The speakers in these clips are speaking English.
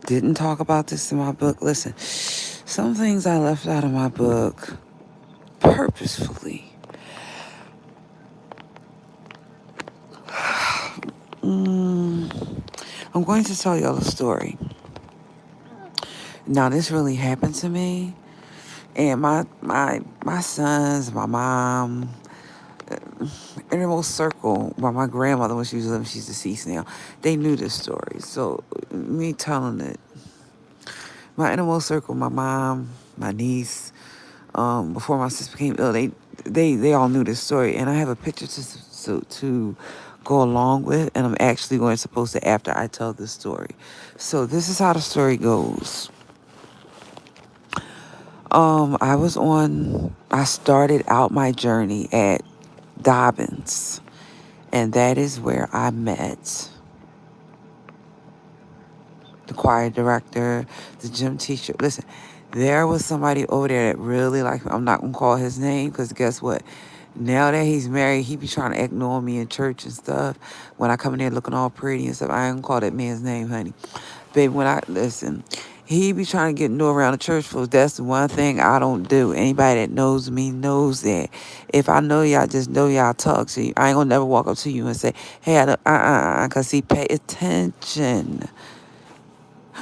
didn't talk about this in my book. Listen, some things I left out of my book purposefully. Mm, I'm going to tell y'all a story. Now, this really happened to me, and my sons, my mom, innermost circle, well, my grandmother when she was living, she's deceased now. They knew this story, so me telling it, my innermost circle, my mom, my niece, before my sister became ill, they all knew this story, and I have a picture to go along with, and I'm actually going to post it after I tell this story. So this is how the story goes. I started out my journey at Dobbins, and that is where I met the choir director, the gym teacher. Listen, there was somebody over there that really liked me. I'm not going to call his name because guess what? Now that he's married, he be trying to ignore me in church and stuff. When I come in there looking all pretty and stuff, I ain't gonna call that man's name, honey. Baby, listen, he be trying to get no around the church folks. That's the one thing I don't do. Anybody that knows me knows that. If I know y'all, just know y'all talk to you. I ain't gonna never walk up to you and say, hey, I don't, cause he pay attention.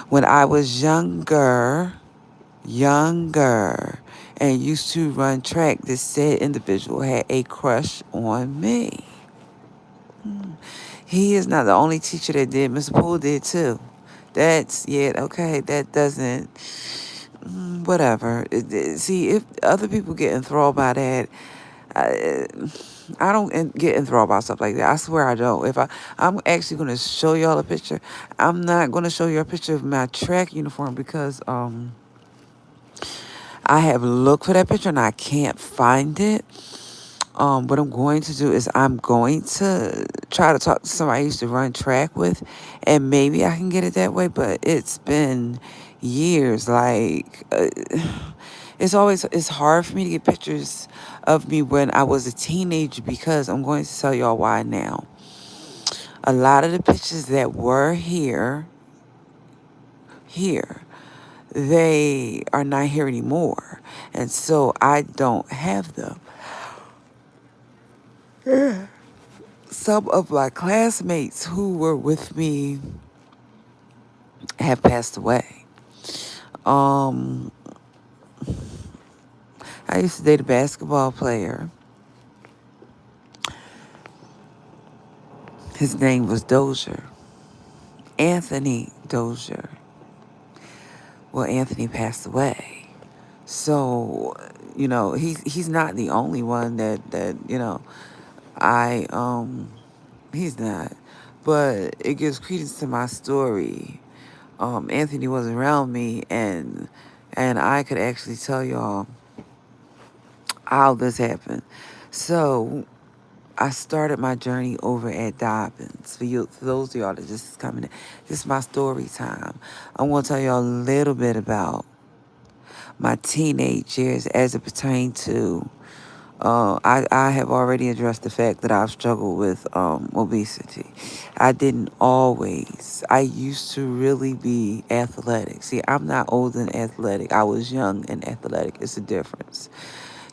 When I was younger, and used to run track, this said individual had a crush on me. He is not the only teacher that did. Mr. Poole did too. Okay, that doesn't, whatever. See, if other people get enthralled by that, I, I don't get enthralled by stuff like that. I swear I don't. I'm actually going to show y'all a picture. I'm not going to show you a picture of my track uniform because, I have looked for that picture and I can't find it. What I'm going to do is I'm going to try to talk to somebody I used to run track with, and maybe I can get it that way. But it's been years. It's hard for me to get pictures of me when I was a teenager because I'm going to tell y'all why now. A lot of the pictures that were here, they are not here anymore, and so I don't have them. Some of my classmates who were with me have passed away. Um, I used to date a basketball player. His name was Dozier. Anthony Dozier. Well, Anthony passed away. So, he's not the only one that I he's not. But it gives credence to my story. Anthony wasn't around me, and I could actually tell y'all how this happened. So I started my journey over at Dobbins. For those of y'all that just coming in, this is my story time. I want to tell y'all a little bit about my teenage years as it pertained to. I have already addressed the fact that I've struggled with obesity. I didn't always. I used to really be athletic. See, I'm not old and athletic. I was young and athletic. It's a difference.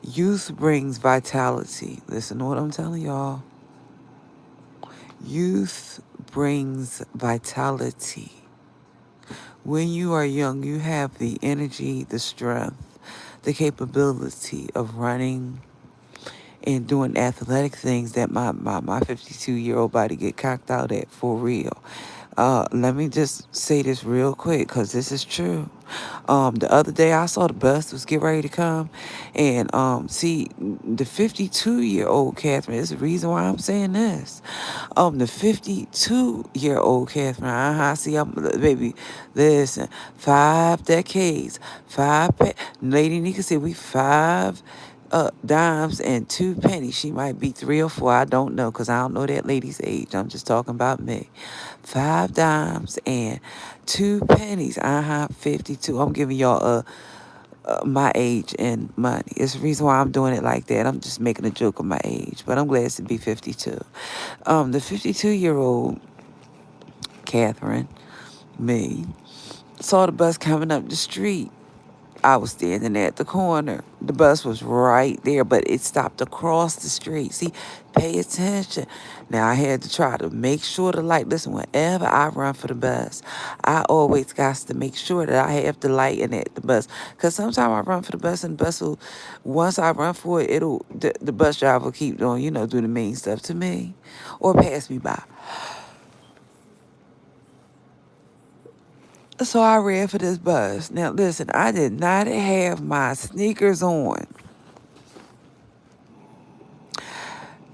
Youth brings vitality. Listen to what I'm telling y'all. Youth brings vitality. When you are young, you have the energy, the strength, the capability of running and doing athletic things that my 52-year-old body get cocked out at for real. Let me just say this real quick because this is true. The other day I saw the bus was getting ready to come, and see the 52-year-old Catherine. Is the reason why I'm saying this. The 52-year-old Catherine. See, I'm baby. Listen, 5 decades, Lady Nika said we 5 dimes and 2 pennies. She might be 3 or 4. I don't know because I don't know that lady's age. I'm just talking about me. 5 dimes and 2 pennies. 52. I'm giving y'all my age and money. It's the reason why I'm doing it like that. I'm just making a joke of my age, but I'm glad to be 52. The 52-year-old Catherine, me, Saw the bus coming up the street. I was standing at the corner. The bus was right there, but it stopped across the street. See, pay attention. Now I had to try to make sure the light. Listen, whenever I run for the bus, I always got to make sure that I have the light in at the bus. Cause sometimes I run for the bus and the bus will, once I run for it, the bus driver will keep doing, do the mean stuff to me, or pass me by. So I ran for this bus. Now listen, I did not have my sneakers on.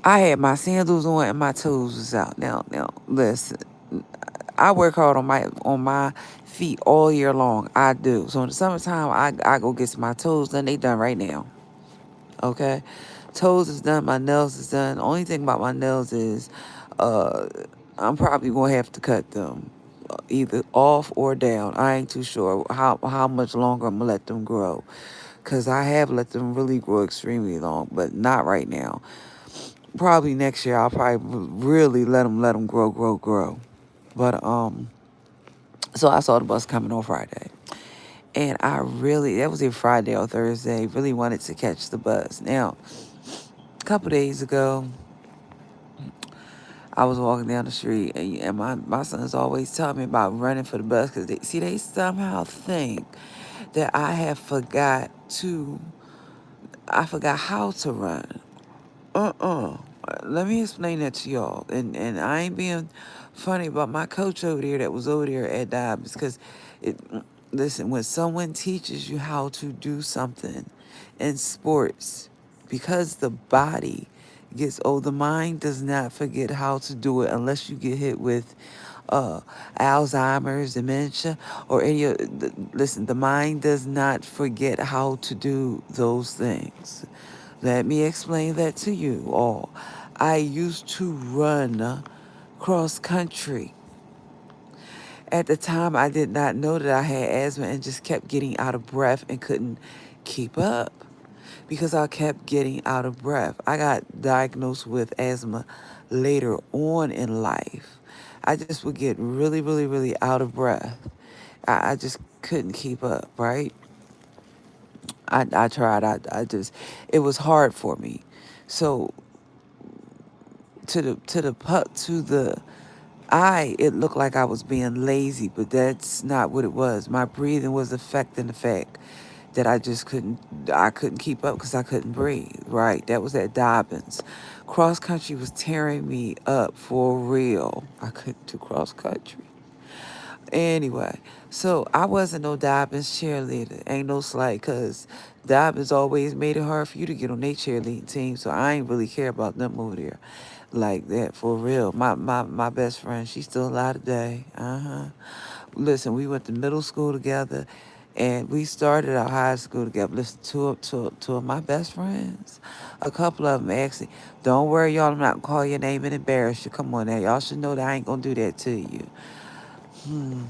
I had my sandals on and my toes was out. Now, listen. I work hard on my feet all year long. I do. So in the summertime, I go get my toes done. They done right now. Okay, toes is done. My nails is done. Only thing about my nails is, uh, I'm probably gonna have to cut them, either off or down. I ain't too sure how much longer I'm gonna let them grow, cause I have let them really grow extremely long, but not right now. Probably next year I'll probably really let them grow. But so I saw the bus coming on Friday, and that was a Friday or Thursday. Really wanted to catch the bus. Now, a couple days ago, I was walking down the street, and my sons always tell me about running for the bus because they somehow think that I forgot how to run. Uh-uh. Let me explain that to y'all. And I ain't being funny about my coach over there that was over there at Dobbs. Because, listen, when someone teaches you how to do something in sports, because the body gets old, the mind does not forget how to do it unless you get hit with Alzheimer's, dementia, or listen, the mind does not forget how to do those things. Let me explain that to you all. I used to run cross country. At the time, I did not know that I had asthma and just kept getting out of breath and couldn't keep up because I kept getting out of breath. I got diagnosed with asthma later on in life. I just would get really, really, really out of breath. I just couldn't keep up, right? I tried. It was hard for me. So to the eye, it looked like I was being lazy, but that's not what it was. My breathing was affecting the fact that I couldn't keep up because I couldn't breathe. Right, that was at Dobbins. Cross country was tearing me up for real. I couldn't do cross country. Anyway, so I wasn't no Dobbins cheerleader. Ain't no slight, because Dobbins always made it hard for you to get on their cheerleading team. So I ain't really care about them over there like that, for real. My best friend, she's still alive today. Uh-huh. Listen, we went to middle school together, and we started our high school together. Listen, two of my best friends, a couple of them actually. Don't worry, y'all, I'm not going to call your name and embarrass you. Come on now. Y'all should know that I ain't going to do that to you. Hmm.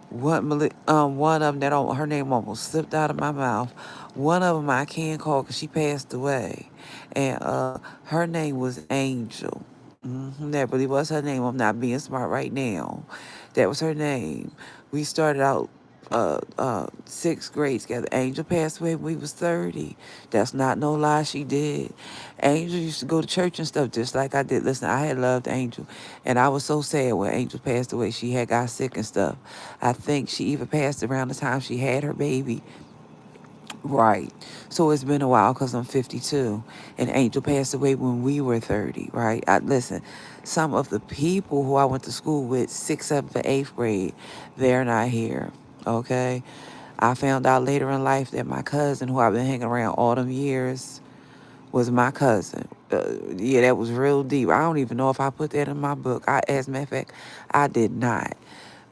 One of them her name almost slipped out of my mouth. One of them I can't call because she passed away, and her name was Angel. That really was her name. I'm not being smart right now. That was her name. We started out sixth grade together. Angel passed away when we was 30. That's not no lie, she did. Angel used to go to church and stuff just like I did. Listen, I had loved Angel, and I was so sad when Angel passed away. She had got sick and stuff. I think she even passed around the time she had her baby. Right. So it's been a while because I'm 52, and Angel passed away when we were 30, right? Listen, some of the people who I went to school with, 6th, 7th, and 8th grade, they're not here, okay? I found out later in life that my cousin, who I've been hanging around all them years, was my cousin. Yeah, that was real deep. I don't even know if I put that in my book. As a matter of fact, I did not.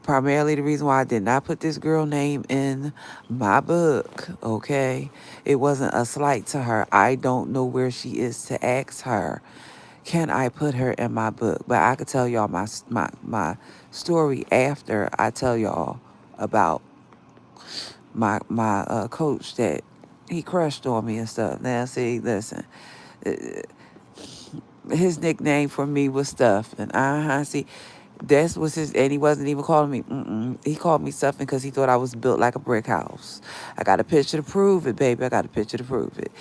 Primarily the reason why I did not put this girl name in my book, okay? It wasn't a slight to her. I don't know where she is to ask her. Can I put her in my book? But I could tell y'all my story after I tell y'all about my coach that he crushed on me and stuff. Now, see, listen, his nickname for me was Stuff, and see, That's was his, and he wasn't even calling me. He called me stuffing because he thought I was built like a brick house. I got a picture to prove it, baby. I got a picture to prove it.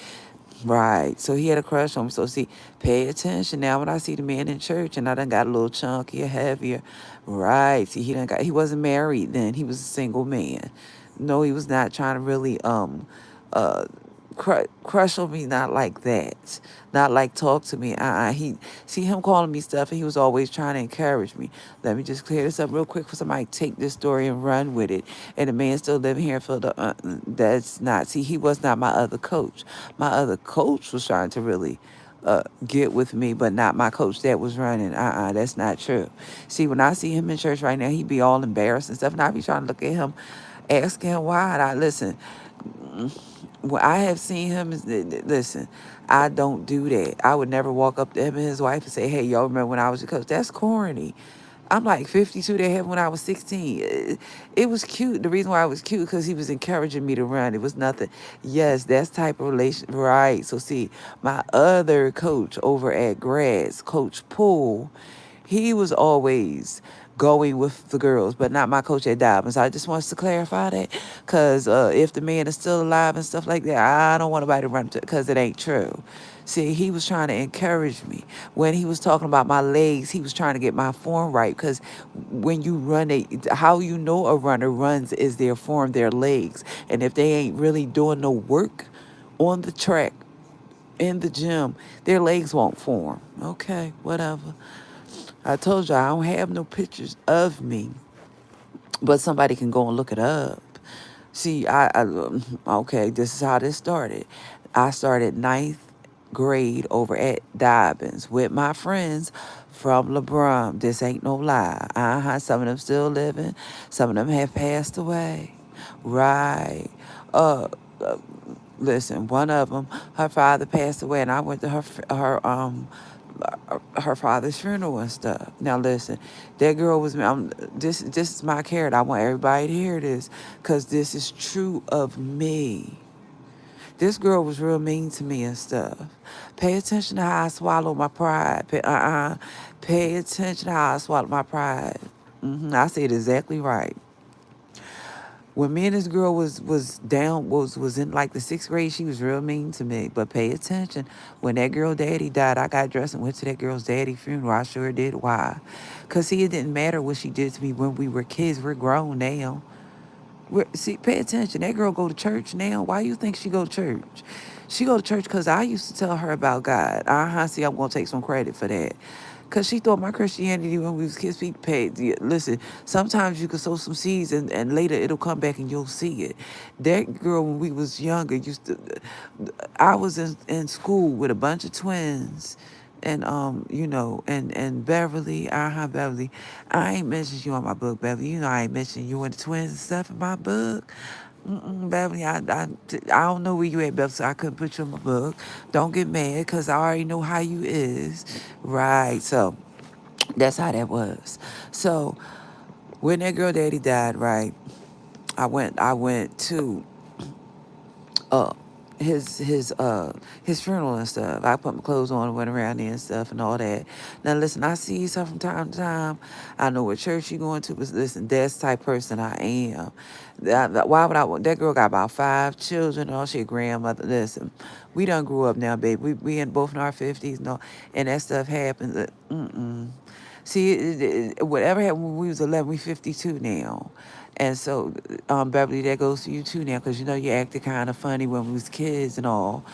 Right. So he had a crush on me. So see, pay attention now when I see the man in church and I done got a little chunkier, heavier. Right. See, he wasn't married then. He was a single man. No, he was not trying to really uh crush on me, not like that. Not like talk to me. He see him calling me stuff and he was always trying to encourage me. Let me just clear this up real quick for somebody to take this story and run with it. And the man still living here in Philadelphia. That's not, see, he was not my other coach. My other coach was trying to really get with me, but not my coach that was running. That's not true. See, when I see him in church right now, he be all embarrassed and stuff, and I be trying to look at him, asking him why. And I listen. What I have seen him is, listen, I don't do that. I would never walk up to him and his wife and say, "Hey, y'all remember when I was your coach?" That's corny. I'm like 52. They had when I was 16. It was cute. The reason why it was cute because he was encouraging me to run. It was nothing. Yes, that's type of relation. Right. So see, my other coach over at Grads, Coach Poole, he was always going with the girls, but not my coach at Dobbins. I just wants to clarify that because if the man is still alive and stuff like that, I don't want nobody to run to because it ain't true. See, he was trying to encourage me. When he was talking about my legs, he was trying to get my form right because when you run, how you know a runner runs is their form, their legs. And if they ain't really doing no work on the track, in the gym, their legs won't form. Okay, whatever. I told you I don't have no pictures of me, but somebody can go and look it up. See, okay, this is how this started. I started ninth grade over at Dobbins with my friends from LeBron. This ain't no lie. Some of them still living. Some of them have passed away. Right. Uh, uh Listen, one of them, her father passed away, and I went to her father's funeral and stuff. Now listen, that girl was this is my character. I want everybody to hear this because this is true of me. This girl was real mean to me and stuff. Pay attention to how I swallow my pride. Pay attention to how I swallow my pride. I said exactly right. When me and this girl was in like the sixth grade, she was real mean to me. But pay attention. When that girl daddy died, I got dressed and went to that girl's daddy funeral. I sure did. Why? Because see, it didn't matter what she did to me when we were kids. We're grown now. See, pay attention. That girl go to church now. Why you think she go to church? She go to church because I used to tell her about God. See, I'm going to take some credit for that. Because she thought my Christianity when we was kids, we paid. Listen, sometimes you can sow some seeds and later it'll come back and you'll see it. That girl, when we was younger, I was in school with a bunch of twins. And and Beverly, Beverly. I ain't mentioned you on my book, Beverly. You know I ain't mentioned you and the twins and stuff in my book. Beverly, I don't know where you at, Beverly, so I couldn't put you in my book. Don't get mad, because I already know how you is. Right, so that's how that was. So when that girl daddy died, right, I went to uh his funeral and stuff. I put my clothes on and went around there and stuff and all that. Now listen, I see you from time to time. I know what church you going to, but listen, that's the type of person I am. Why would I want that girl got about 5 children, all she a grandmother. Listen, we done grew up now, baby. We in both in our 50s, and that stuff happens. See, whatever happened when we was 11, we 52 now. And so, Beverly, that goes to you too now, because you acted kind of funny when we was kids and all.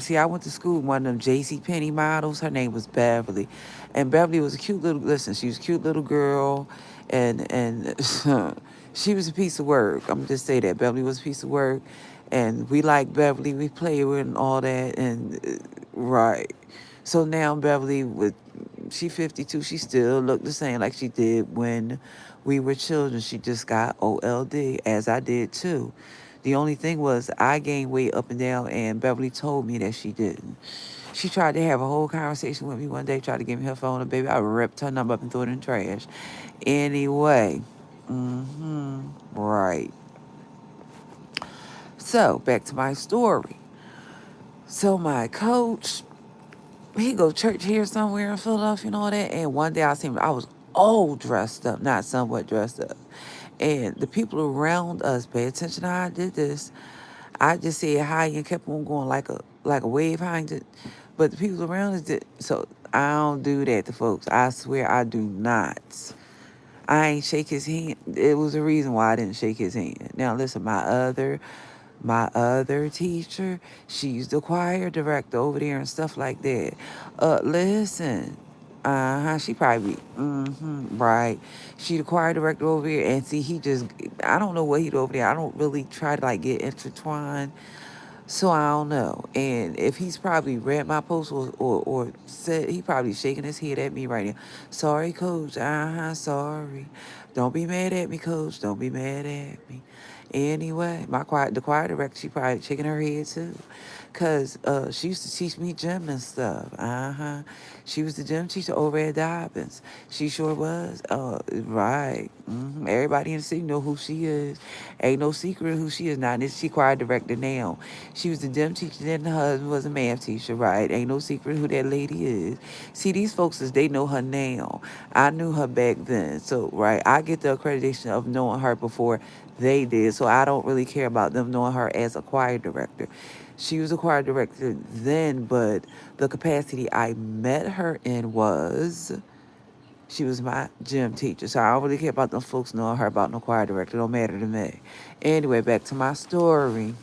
See, I went to school with one of them J.C. Penney models. Her name was Beverly. And Beverly was a cute little, listen, she was a cute little girl. And she was a piece of work. I'm going to just say that. Beverly was a piece of work. And we liked Beverly. We played with her and all that. And, right. So now Beverly, she 52, she still looked the same like she did when we were children. She just got OLD, as I did too. The only thing was I gained weight up and down, and Beverly told me that she didn't. She tried to have a whole conversation with me one day, tried to give me her phone, and baby, I ripped her number up and threw it in the trash. Anyway, right. So back to my story. So my coach, he go to church here somewhere in Philadelphia and all that. And one day I seen him, I was all dressed up, not somewhat dressed up. And the people around us pay attention to how I did this. I just said hi and kept on going like a wave high. But the people around us did. So I don't do that to folks. I swear I do not. I ain't shake his hand. It was a reason why I didn't shake his hand. Now listen, my other teacher, she's the choir director over there and stuff like that. Listen. She probably, right. She the choir director over here, and see, I don't know what he do over there. I don't really try to like get intertwined, so I don't know. And if he's probably read my post or said, he probably shaking his head at me right now. Sorry, coach. Sorry. Don't be mad at me, coach. Don't be mad at me. Anyway, the choir director, she probably shaking her head too. Cause she used to teach me gym and stuff. She was the gym teacher over at Dobbins. She sure was. Right. Everybody in the city know who she is. Ain't no secret who she is now. And she choir director now. She was the gym teacher, then her husband was a math teacher, right? Ain't no secret who that lady is. See, these folks, they know her now. I knew her back then. So, right, I get the accreditation of knowing her before they did. So I don't really care about them knowing her as a choir director. She was a choir director then, but the capacity I met her in was she was my gym teacher. So I don't really care about them folks knowing her about no choir director. It don't matter to me. Anyway, back to my story,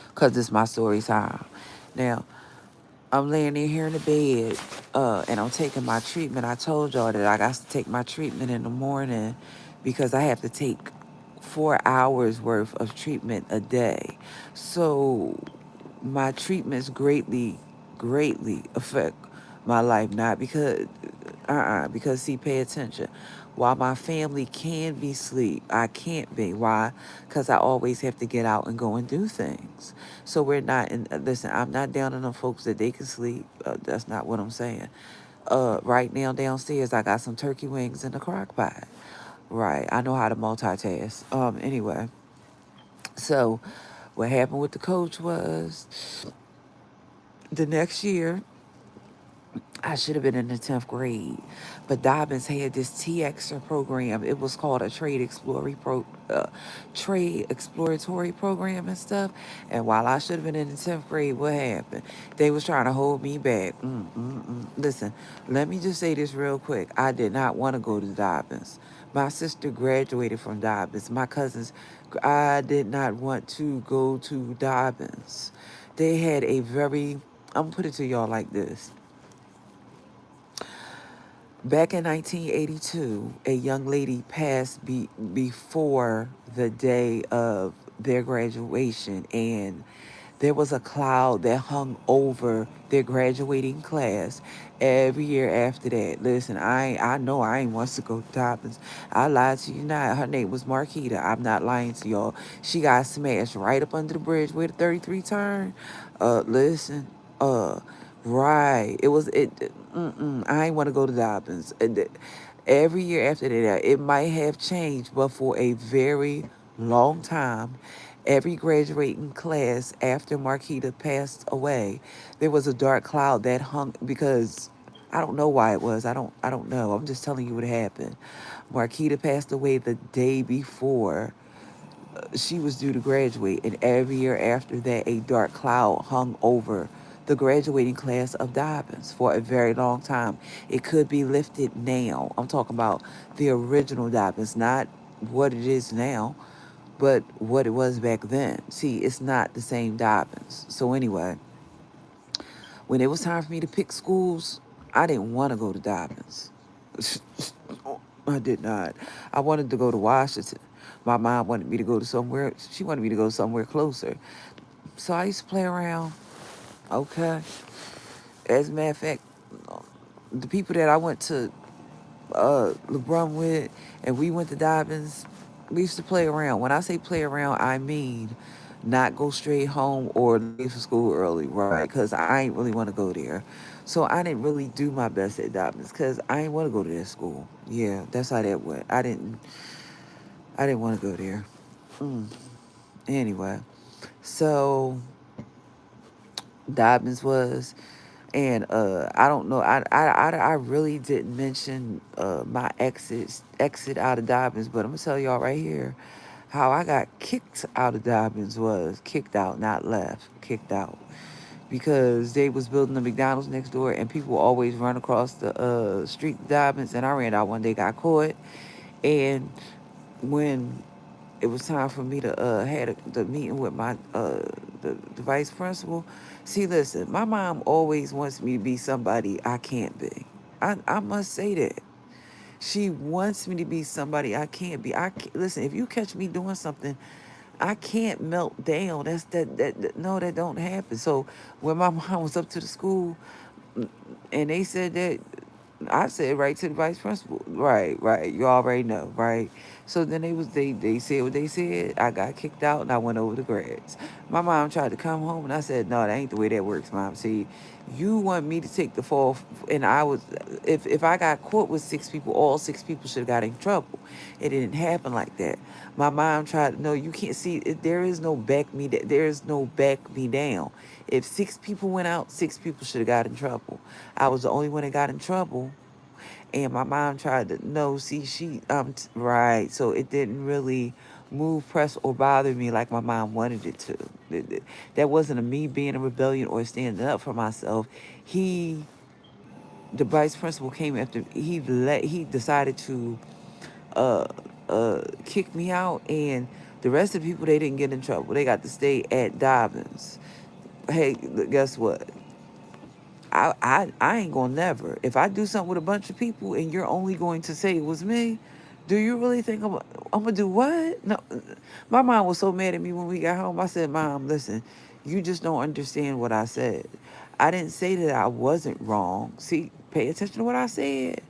because it's my story time. Now, I'm laying in here in the bed, and I'm taking my treatment. I told y'all that I got to take my treatment in the morning because I have to take 4 hours worth of treatment a day. So my treatments greatly affect my life. Not because see, pay attention. While my family can be asleep, I can't be. Why? Because I always have to get out and go and do things. So we're not in. Listen, I'm not down on them folks that they can sleep. That's not what I'm saying. Right now downstairs, I got some turkey wings in the crock pot. Right, I know how to multitask. Anyway, so what happened with the coach was the next year I should have been in the 10th grade. But Dobbins had this T-Extra program. It was called a trade exploratory program and stuff. And while I should have been in the 10th grade, what happened? They was trying to hold me back. Listen, let me just say this real quick. I did not want to go to Dobbins. My sister graduated from Dobbins. My cousins, I did not want to go to Dobbins. They had I'm going to put it to y'all like this. Back in 1982, a young lady passed before the day of their graduation, and there was a cloud that hung over their graduating class every year after that. Listen, I know I ain't wants to go to Dobbins. I lied to you not. Her name was Marquita. I'm not lying to y'all. She got smashed right up under the bridge where the 33 turn. Listen, right. I ain't want to go to Dobbins. Every year after that, it might have changed, but for a very long time, every graduating class after Marquita passed away, there was a dark cloud that hung because I don't know why it was. I don't know. I'm just telling you what happened. Marquita passed away the day before she was due to graduate, and every year after that, a dark cloud hung over the graduating class of Dobbins for a very long time. It could be lifted now. I'm talking about the original Dobbins, not what it is now, but what it was back then. See, it's not the same Dobbins. So anyway, when it was time for me to pick schools, I didn't want to go to Dobbins. I did not. I wanted to go to Washington. My mom wanted me to go to somewhere. She wanted me to go somewhere closer. So I used to play around. Okay. As a matter of fact, the people that I went to LeBron with, and we went to Dobbins, we used to play around. When I say play around, I mean not go straight home or leave for school early, right? Because I ain't really want to go there. So I didn't really do my best at Dobbins because I ain't want to go to that school. Yeah, that's how that went. I didn't want to go there. Anyway, so Dobbins was And I don't know. I really didn't mention my exit out of Dobbins, but I'm gonna tell y'all right here how I got kicked out of Dobbins was kicked out, not left, kicked out because they was building a McDonald's next door, and people always run across the street to Dobbins, and I ran out one day, got caught, and when it was time for me to the meeting with my the vice principal. See, listen, my mom always wants me to be somebody I can't be. I must say that. She wants me to be somebody I can't be. Listen, if you catch me doing something, I can't melt down. No, that don't happen. So when my mom was up to the school, and they said that, I said right to the vice principal. Right, right. You already know, right? So then they said what they said. I got kicked out and I went over to grads. My mom tried to come home and I said, no, that ain't the way that works, Mom. See, you want me to take the fall and I was if I got caught with 6 people, all 6 people should have got in trouble. It didn't happen like that. My mom tried, no, you can't see there is no there is no back me down. If 6 people went out, 6 people should have got in trouble. I was the only one that got in trouble, and my mom tried to no see she right, so it didn't really move, press, or bother me like my mom wanted it to. That wasn't a me being a rebellion or standing up for myself. He The vice principal came after he decided to uh kick me out, and the rest of the people, they didn't get in trouble, they got to stay at Dobbins. Hey, guess what? I ain't gonna never. If I do something with a bunch of people and you're only going to say it was me, do you really think I'm gonna do what? No, my mom was so mad at me when we got home. I said, Mom, listen, you just don't understand what I said. I didn't say that I wasn't wrong. See, pay attention to what I said.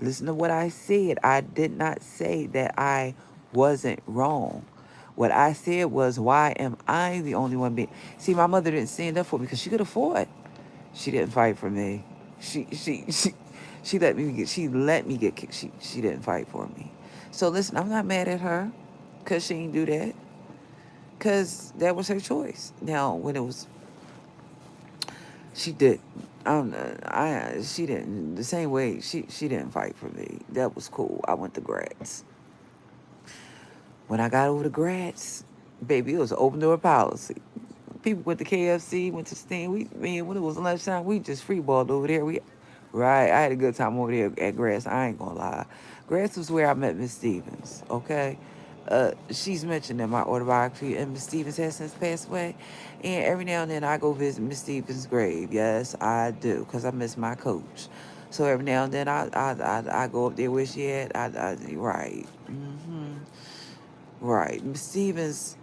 Listen to what I said. I did not say that I wasn't wrong. What I said was, why am I the only one being? See, my mother didn't stand up for me because she could have fought. She didn't fight for me. She let me get kicked. She didn't fight for me. So listen, I'm not mad at her because she didn't do that, because that was her choice. Now when it was she did, I she didn't the same way she didn't fight for me. That was cool. I went to grads. When I got over to grads, baby, it was an open door policy. People went to KFC, went to Sting. When it was lunchtime, we just freeballed over there. Right, I had a good time over there at Grass. I ain't gonna lie. Grass was where I met Miss Stevens. Okay, she's mentioned in my autobiography, and Miss Stevens has since passed away. And every now and then, I go visit Miss Stevens' grave. Yes, I do, cause I miss my coach. So every now and then, I go up there where she at. Right, right. Miss Stevens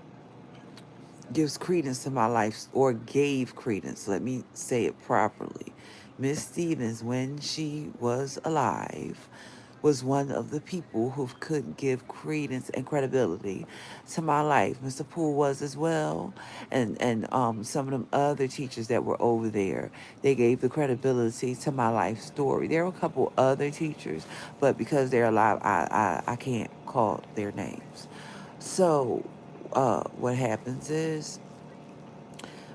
gives credence to my life, or gave credence. Let me say it properly. Miss Stevens, when she was alive, was one of the people who could give credence and credibility to my life. Mr. Poole was as well, and some of them other teachers that were over there. They gave the credibility to my life story. There were a couple other teachers, but because they're alive, I can't call their names. So, what happens is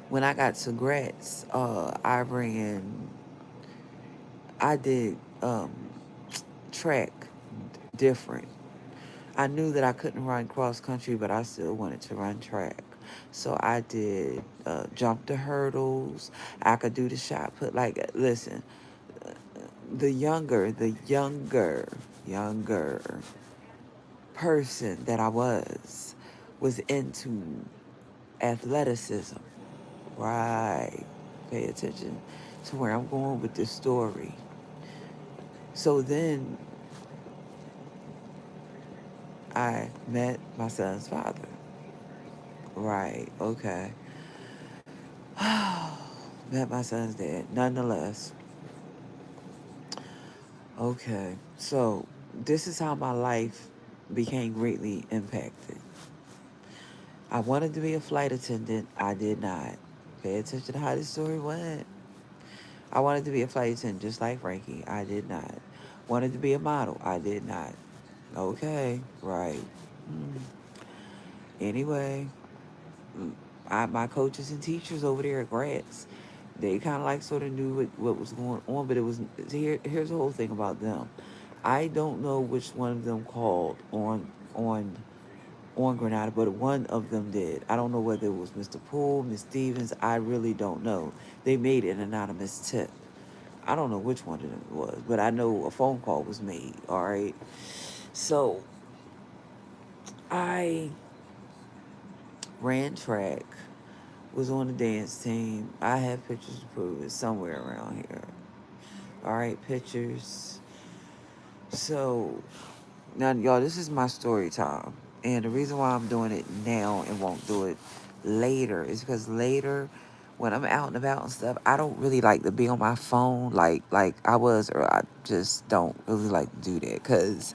when I got to Gratz, I did track different. I knew that I couldn't run cross country, but I still wanted to run track. So I did jump the hurdles. I could do the shot put. Like, listen, younger person that I was into athleticism. Right. Pay attention to where I'm going with this story. So then I met my son's father. Right. Okay. Met my son's dad. Nonetheless. Okay. So this is how my life became greatly impacted. I wanted to be a flight attendant. I did not. Pay attention to how this story went. I wanted to be a flight attendant just like Frankie. I did not. Wanted to be a model. I did not. Okay, right. Mm. Anyway, my coaches and teachers over there at Grants, They kind of like sort of knew what was going on, but it was here's the whole thing about them. I don't know which one of them called on Granada, but one of them did. I don't know whether it was Mr. Poole, Miss Stevens. I really don't know. They made an anonymous tip. I don't know which one of them it was, but I know a phone call was made. All right. So I ran track, was on the dance team. I have pictures to prove it somewhere around here. All right, pictures. So now, y'all, this is my story time. And the reason why I'm doing it now and won't do it later is because later, when I'm out and about and stuff, I don't really like to be on my phone like I was, or I just don't really like to do that. Because,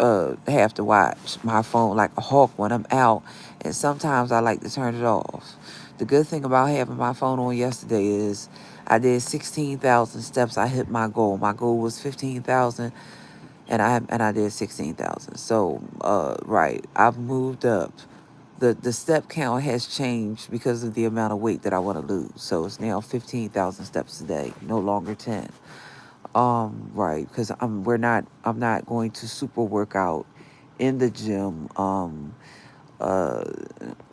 I have to watch my phone like a hawk when I'm out. And sometimes I like to turn it off. The good thing about having my phone on yesterday is I did 16,000 steps. I hit my goal. My goal was 15,000 and I did 16,000. So right, I've moved up. The step count has changed because of the amount of weight that I want to lose. So it's now 15,000 steps a day, no longer 10. Right, because I'm not going to super work out in the gym. Uh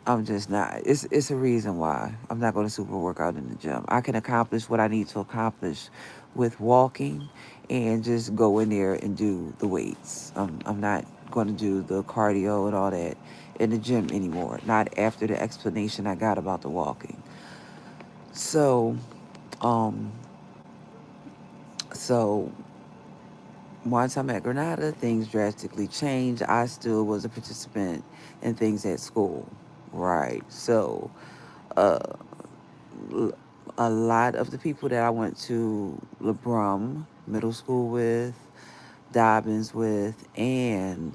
I'm just not. It's a reason why I'm not going to super work out in the gym. I can accomplish what I need to accomplish with walking and just go in there and do the weights. I'm not going to do the cardio and all that in the gym anymore. Not after the explanation I got about the walking. So, um, so once I'm at Granada, things drastically changed. I still was a participant in things at school. Right. So, uh, a lot of the people that I went to LeBrum Middle School with, Dobbins with, and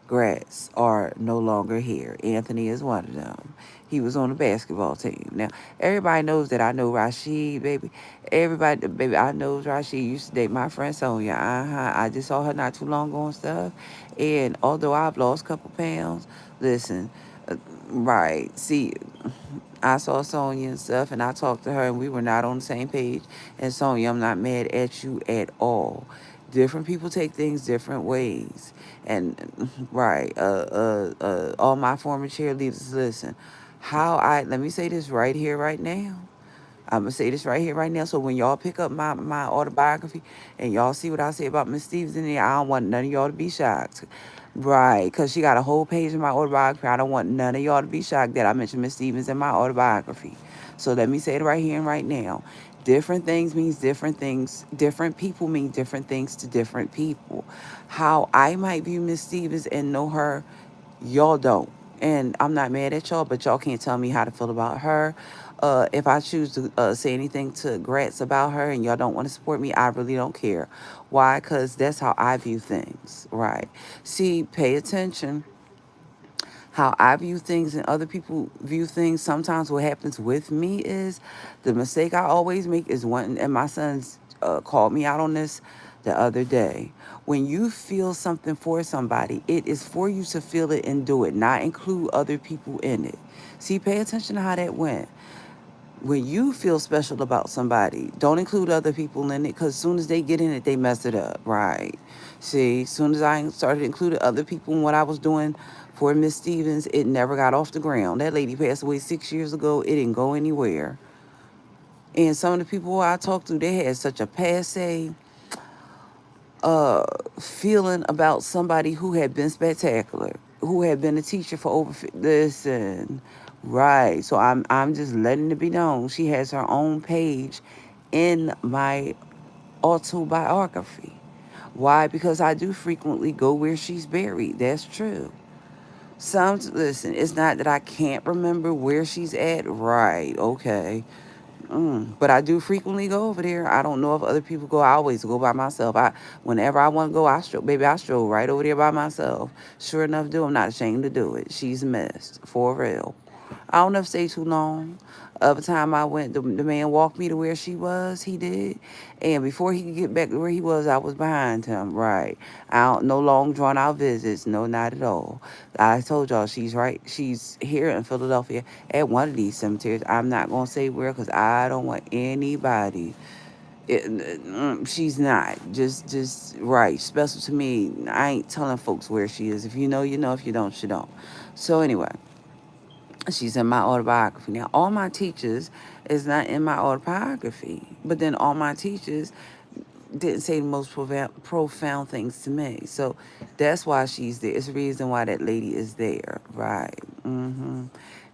Gratz are no longer here. Anthony is one of them. He was on the basketball team. Now, everybody knows that I know Rashid, baby. Everybody, baby, I know Rashid used to date my friend Sonia. I just saw her not too long ago and stuff. And although I've lost a couple pounds, listen, right, see, I saw Sonya and stuff, and I talked to her, and we were not on the same page. And Sonya, I'm not mad at you at all. Different people take things different ways, and right, all my former cheerleaders, listen. Let me say this right here, right now. I'm gonna say this right here, right now. So when y'all pick up my autobiography and y'all see what I say about Miss Stevens in there, I don't want none of y'all to be shocked. Right, because she got a whole page in my autobiography. I don't want none of y'all to be shocked that I mentioned Miss Stevens in my autobiography. So let me say it right here and right now. Different things means different things. Different people mean different things to different people. How I might view Miss Stevens and know her, y'all don't. And I'm not mad at y'all, but y'all can't tell me how to feel about her. If I choose to say anything to Gratz about her and y'all don't want to support me, I really don't care. Why? Because that's how I view things, right? See, pay attention how I view things and other people view things. Sometimes what happens with me is the mistake I always make is wanting, and my sons called me out on this the other day. When you feel something for somebody, it is for you to feel it and do it, not include other people in it. See, pay attention to how that went. When you feel special about somebody, don't include other people in it, because as soon as they get in it, they mess it up, right? See, as soon as I started including other people in what I was doing for Miss Stevens, it never got off the ground. That lady passed away 6 years ago. It didn't go anywhere. And some of the people I talked to, they had such a passe uh, feeling about somebody who had been spectacular, who had been a teacher for over. Listen, right? So I'm just letting it be known. She has her own page in my autobiography. Why? Because I do frequently go where she's buried. That's true. Listen, it's not that I can't remember where she's at. Right? Okay. But I do frequently go over there. I don't know if other people go. I always go by myself. Whenever I want to go, I stroll right over there by myself. Sure enough, I'm not ashamed to do it. She's missed for real. I don't never stay too long. Other time I went, the man walked me to where she was. He did, and before he could get back to where he was, I was behind him. Right. I don't no long drawn out visits. No, not at all. I told y'all she's right. She's here in Philadelphia at one of these cemeteries. I'm not gonna say where because I don't want anybody. She's not just right special to me. I ain't telling folks where she is. If you know, you know. If you don't, you don't. So anyway, she's in my autobiography. Now, all my teachers is not in my autobiography, but then all my teachers didn't say the most profound things to me. So that's why she's there. It's the reason why that lady is there, right?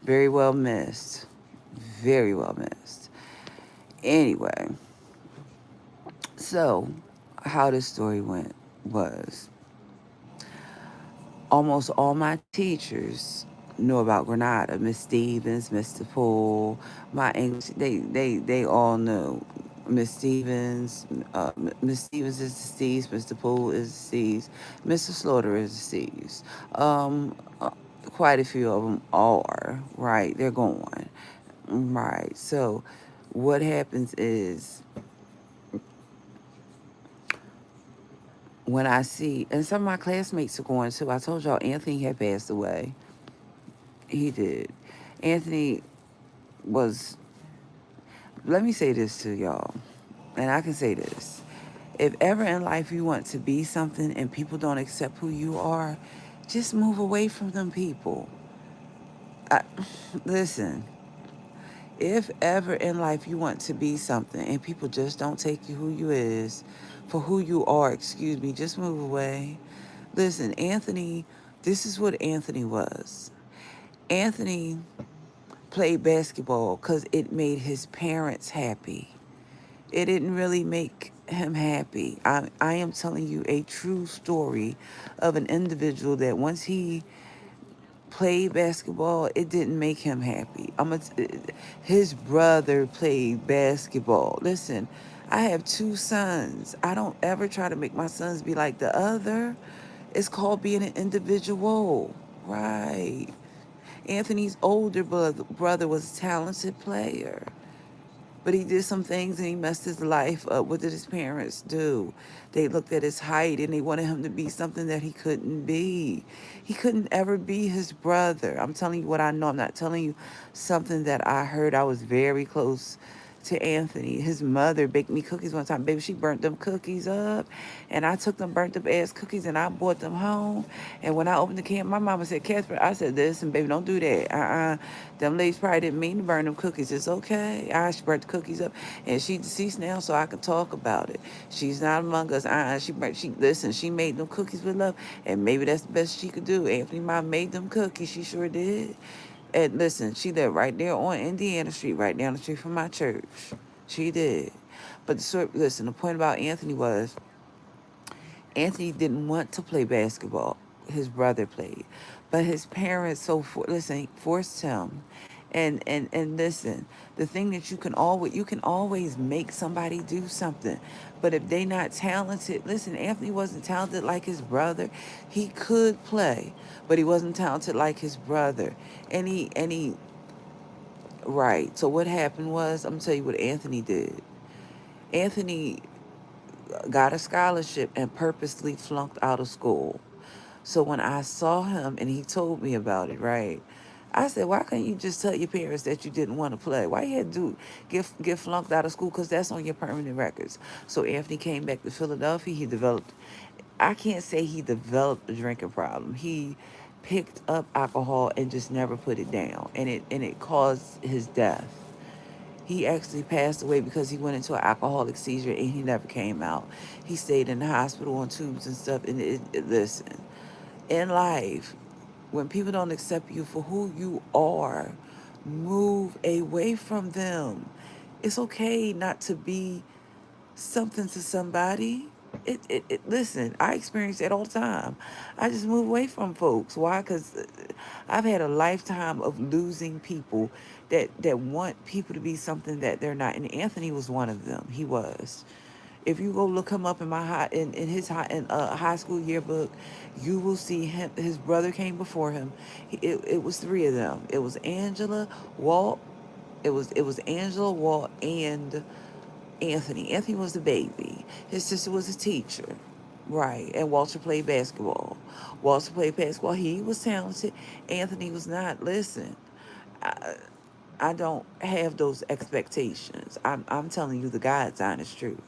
Very well missed. Very well missed. Anyway, so how this story went was almost all my teachers knew about Granada. Miss Stevens, Mr. Poole, my English, they all knew. Miss Stevens, Miss Stevens is deceased. Mr. Poole is deceased. Mr. Slaughter is deceased. Um, uh, Quite a few of them are right. They're gone. Right. So, what happens is when I see, and some of my classmates are going too. I told y'all Anthony had passed away. He did. Anthony was, let me say this to y'all, and I can say this. If ever in life you want to be something and people don't accept who you are, just move away from them people. I, listen, if ever in life you want to be something and people just don't take you who you is, for who you are, excuse me, just move away. Listen, Anthony, this is what Anthony was. Anthony played basketball because it made his parents happy. It didn't really make him happy. I am telling you a true story of an individual that once he played basketball, it didn't make him happy. His brother played basketball. Listen, I have two sons. I don't ever try to make my sons be like the other. It's called being an individual, right? Anthony's older brother was a talented player. But he did some things and he messed his life up. What did his parents do? They looked at his height and they wanted him to be something that he couldn't be. He couldn't ever be his brother. I'm telling you what I know. I'm not telling you something that I heard. I was very close to Anthony. His mother baked me cookies one time. Baby, she burnt them cookies up. And I took them burnt up ass cookies and I brought them home. And when I opened the can, my mama said, Catherine, I said, listen, baby, don't do that. Them ladies probably didn't mean to burn them cookies. It's okay. She burnt the cookies up. And she's deceased now, so I can talk about it. She's not among us. Listen, she made them cookies with love. And maybe that's the best she could do. Anthony mom made them cookies. She sure did. And listen, she lived right there on Indiana Street, right down the street from my church. She did. But listen, the point about Anthony was Anthony didn't want to play basketball. His brother played. But his parents forced him. And listen, the thing that you can always make somebody do something. But if they not talented, listen, Anthony wasn't talented like his brother. He could play, but he wasn't talented like his brother. And he right. So what happened was, I'm gonna tell you what Anthony did. Anthony got a scholarship and purposely flunked out of school. So when I saw him and he told me about it, right? I said, why can't you just tell your parents that you didn't want to play? Why you had to get flunked out of school? Because that's on your permanent records. So Anthony came back to Philadelphia. I can't say he developed a drinking problem. He picked up alcohol and just never put it down. And it caused his death. He actually passed away because he went into an alcoholic seizure and he never came out. He stayed in the hospital on tubes and stuff. And listen, in life, when people don't accept you for who you are, move away from them. It's okay not to be something to somebody. Listen, I experience that all the time. I just move away from folks. Why? Because I've had a lifetime of losing people that want people to be something that they're not. And Anthony was one of them. He was. If you go look him up in my in his high school yearbook, you will see him. His brother came before him. It was three of them. It was Angela, Walt. It was Angela, Walt, and Anthony. Anthony was the baby. His sister was a teacher. Right. And Walter played basketball. Walter played basketball. He was talented. Anthony was not. Listen, I don't have those expectations. I'm telling you the God's honest truth.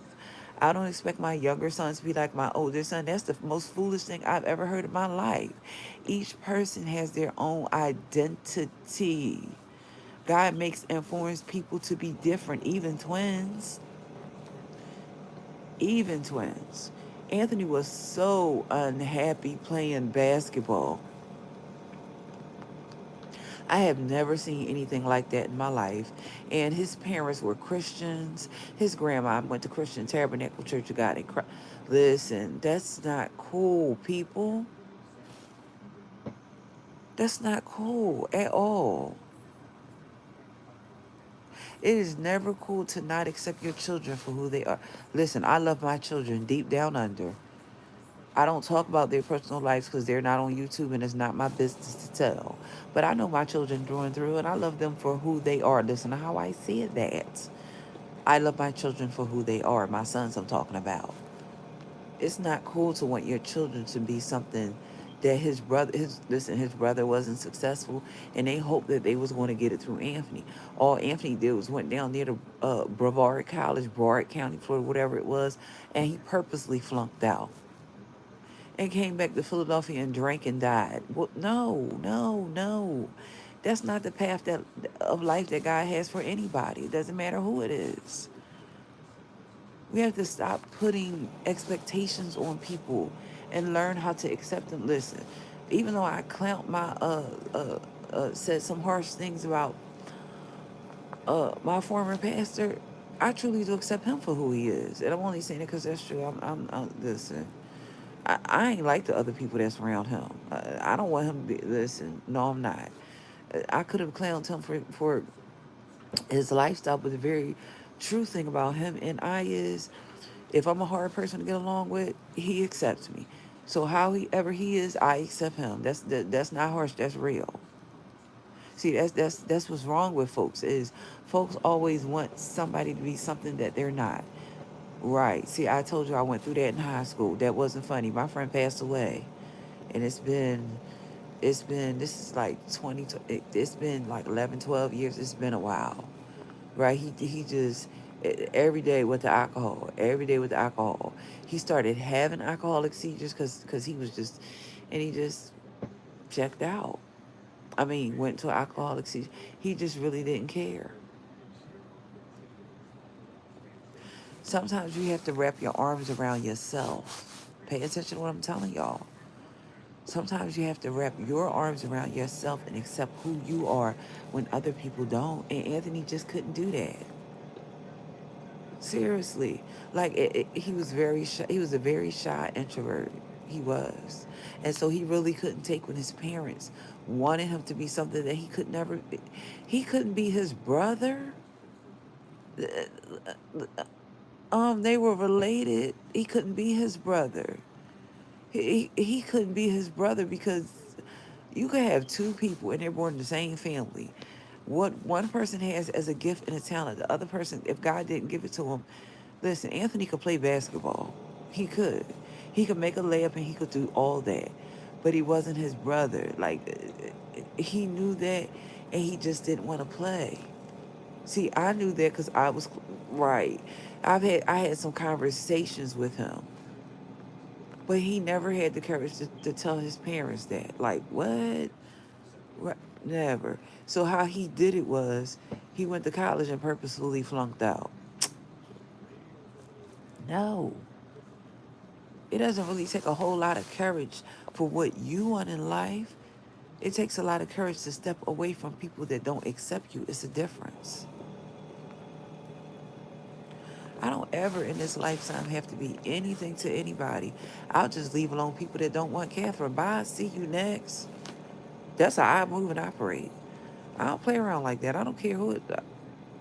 I don't expect my younger son to be like my older son. That's the most foolish thing I've ever heard in my life. Each person has their own identity. God makes and forms people to be different, even twins. Even twins. Anthony was so unhappy playing basketball. I have never seen anything like that in my life. And his parents were Christians. His grandma went to Christian Tabernacle Church of God in Christ. Listen, that's not cool, people. That's not cool at all. It is never cool to not accept your children for who they are. Listen, I love my children deep down under. I don't talk about their personal lives because they're not on YouTube and it's not my business to tell. But I know my children through and through and I love them for who they are. Listen to how I see it that. I love my children for who they are, my sons I'm talking about. It's not cool to want your children to be something that his brother wasn't successful and they hoped that they was going to get it through Anthony. All Anthony did was went down near to Brevard College, Brevard County, Florida, whatever it was, and he purposely flunked out and came back to Philadelphia and drank and died. Well, no, no, no. That's not the path that of life that God has for anybody. It doesn't matter who it is. We have to stop putting expectations on people and learn how to accept them. Listen, even though I clowned my said some harsh things about my former pastor, I truly do accept him for who he is, and I'm only saying it because that's true. Listen. I ain't like the other people that's around him. I don't want him to be, listen, no, I'm not. I could have clowned him for his lifestyle, but the very true thing about him and I is if I'm a hard person to get along with, he accepts me. So how he is, I accept him. That's not harsh, that's real. See, that's what's wrong with folks is folks always want somebody to be something that they're not. Right. See, I told you I went through that in high school. That wasn't funny. My friend passed away. And this is like it's been like 11, 12 years. It's been a while. Right. He just, every day with the alcohol, every day with the alcohol. He started having alcoholic seizures because he was just, and he just checked out. I mean, went to alcoholic seizure. He just really didn't care. Sometimes you have to wrap your arms around yourself. Pay attention to what I'm telling y'all. Sometimes you have to wrap your arms around yourself and accept who you are when other people don't. And Anthony just couldn't do that. Seriously. Like, he was very shy. He was a very shy introvert. He was. And so he really couldn't take when his parents wanted him to be something that he could never be. He couldn't be his brother. They were related. He couldn't be his brother. He couldn't be his brother because you could have two people and they're born in the same family. What one person has as a gift and a talent, the other person, if God didn't give it to him, listen, Anthony could play basketball. He could. He could make a layup and he could do all that. But he wasn't his brother. Like, he knew that and he just didn't want to play. See, I knew that because I was, right. I had some conversations with him. But he never had the courage to tell his parents that. Like, what? Right. Never. So how he did it was he went to college and purposefully flunked out. No. It doesn't really take a whole lot of courage for what you want in life. It takes a lot of courage to step away from people that don't accept you. It's a difference. I don't ever in this lifetime have to be anything to anybody. I'll just leave alone people that don't want Catherine. Bye. See you next. That's how I move and operate. I don't play around like that. I don't care who it.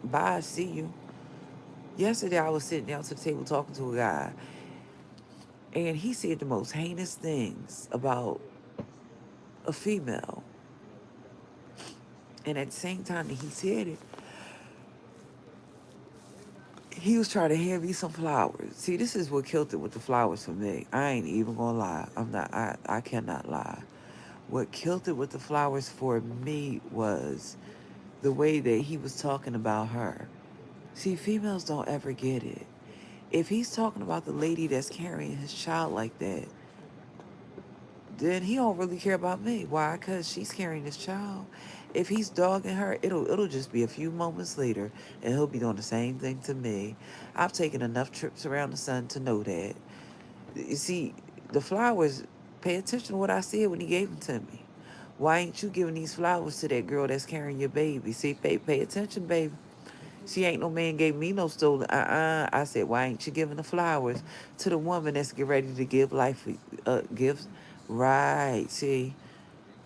Bye. See you. Yesterday, I was sitting down to the table talking to a guy, and he said the most heinous things about a female. And at the same time that he said it, he was trying to hand me some flowers. See, this is what killed it with the flowers for me. I ain't even gonna lie. I cannot lie. What killed it with the flowers for me was the way that he was talking about her. See, females don't ever get it. If he's talking about the lady that's carrying his child like that, then he don't really care about me. Why? Because she's carrying his child. If he's dogging her, it'll just be a few moments later, and he'll be doing the same thing to me. I've taken enough trips around the sun to know that. You see, the flowers. Pay attention to what I said when he gave them to me. Why ain't you giving these flowers to that girl that's carrying your baby? See, pay attention, baby. She ain't no man gave me no stolen. I said, why ain't you giving the flowers to the woman that's get ready to give life, gives? Right. See,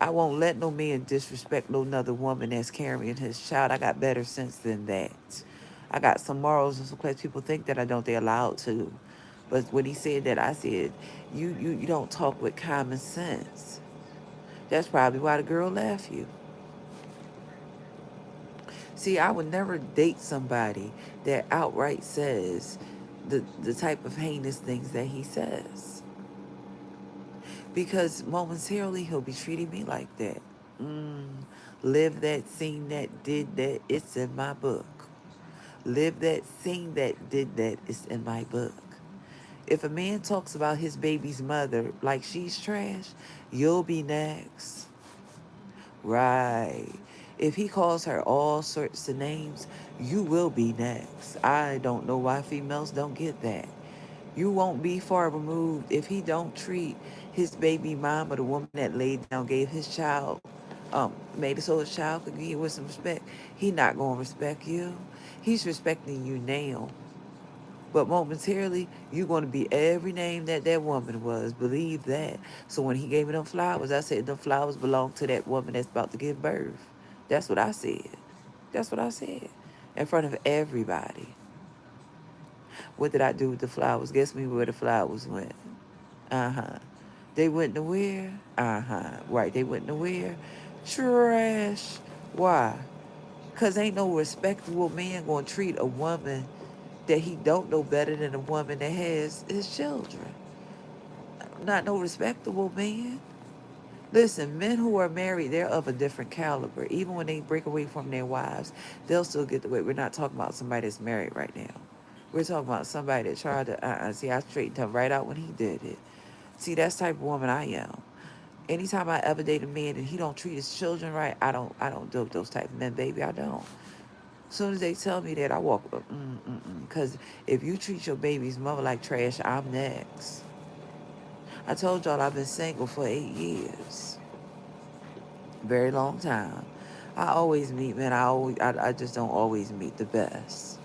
I won't let no man disrespect no another woman that's carrying his child. I got better sense than that. I got some morals and some class. People think that I don't. They're allowed to. But when he said that, I said, you don't talk with common sense. That's probably why the girl left you. See, I would never date somebody that outright says the type of heinous things that he says. Because momentarily he'll be treating me like that. Mm, live that, seen that, did that, it's in my book. Live that, seen that, did that, it's in my book. If a man talks about his baby's mother like she's trash, you'll be next. Right. If he calls her all sorts of names, you will be next. I don't know why females don't get that. You won't be far removed if he don't treat his baby mama, the woman that laid down, gave his child, made it so his child could get with some respect. He not gonna respect you. He's respecting you now. But momentarily, you're going to be every name that that woman was. Believe that. So when he gave me them flowers, I said, them flowers belong to that woman that's about to give birth. That's what I said. That's what I said. In front of everybody. What did I do with the flowers? Guess me where the flowers went. Uh-huh. They went nowhere. Uh-huh. Right, they went nowhere. Trash. Why? Because ain't no respectable man going to treat a woman that he don't know better than a woman that has his children. Not no respectable man. Listen, men who are married, they're of a different caliber. Even when they break away from their wives, they'll still get the way. We're not talking about somebody that's married right now. We're talking about somebody that tried to, see, I straightened him right out when he did it. See, that's the type of woman I am. Anytime I ever date a man and he don't treat his children right, I don't deal with those type of men, baby. I don't. As soon as they tell me that, I walk, because if you treat your baby's mother like trash, I'm next. I told y'all I've been single for 8 years. Very long time. I always meet men. I just don't always meet the best.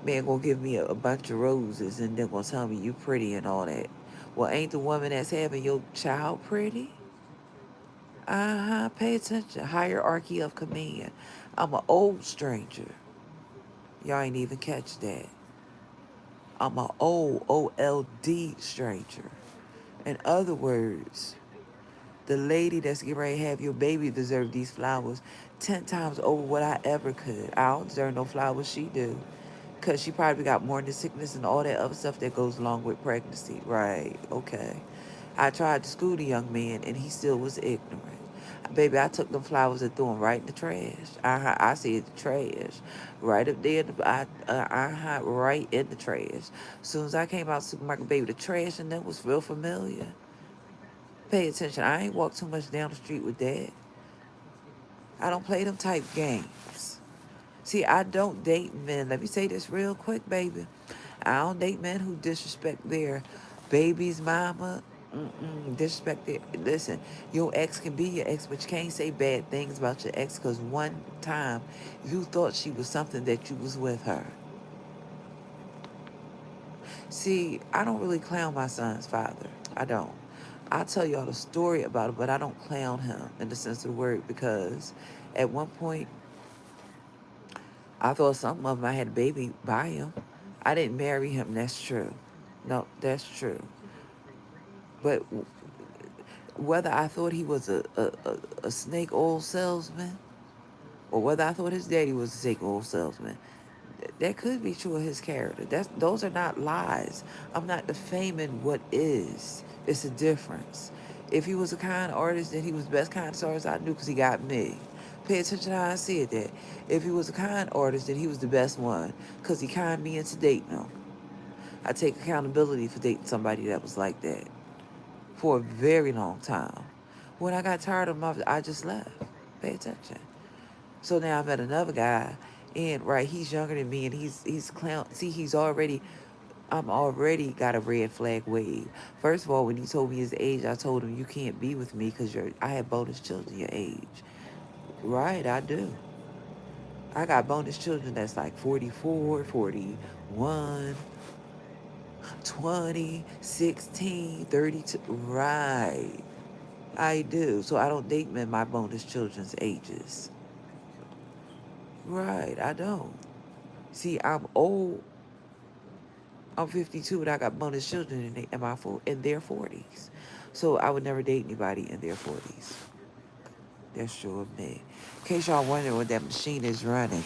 Man gonna give me a bunch of roses and then gonna tell me you pretty and all that. Well, ain't the woman that's having your child pretty? Uh-huh. Pay attention. Hierarchy of command. I'm an old stranger. Y'all ain't even catch that. I'm an old OLD stranger. In other words, the lady that's getting ready to have your baby deserve these flowers 10 times over what I ever could. I don't deserve no flowers, she do. Because she probably got morning sickness and all that other stuff that goes along with pregnancy. Right, okay. I tried to school the young man and he still was ignorant. Baby, I took them flowers and threw them right in the trash. I said the trash. Right up there, right in the trash. As soon as I came out of the supermarket, baby, the trash and that was real familiar. Pay attention. I ain't walked too much down the street with that. I don't play them type games. See, I don't date men. Let me say this real quick, baby. I don't date men who disrespect their baby's mama. Disrespect their. Listen, your ex can be your ex, but you can't say bad things about your ex because one time you thought she was something that you was with her. See, I don't really clown my son's father. I don't. I'll tell y'all the story about it, but I don't clown him in the sense of the word because at one point I thought some of them I had a baby by him. I didn't marry him. That's true. No, that's true. But whether I thought he was a snake oil salesman or whether I thought his daddy was a snake oil salesman, that could be true of his character. Those are not lies. I'm not defaming what is. It's a difference. If he was a kind artist, then he was the best kind artist I knew because he got me. Pay attention to how I see it there. If he was a kind artist, then he was the best one because he conned me into dating him. I take accountability for dating somebody that was like that for a very long time. When I got tired of him, I just left. Pay attention. So now I met another guy, and right, he's younger than me, and he's clown. See, I'm already got a red flag wave. First of all, when he told me his age, I told him you can't be with me because I have bonus children your age. Right, I do. I got bonus children that's like 44, 41, 20, 16, 32. Right, I do. So I don't date men my bonus children's ages. Right, I don't. See, I'm old. I'm 52 and I got bonus children in their 40s. So I would never date anybody in their 40s. That's true of me. In case y'all wondering what that machine is running,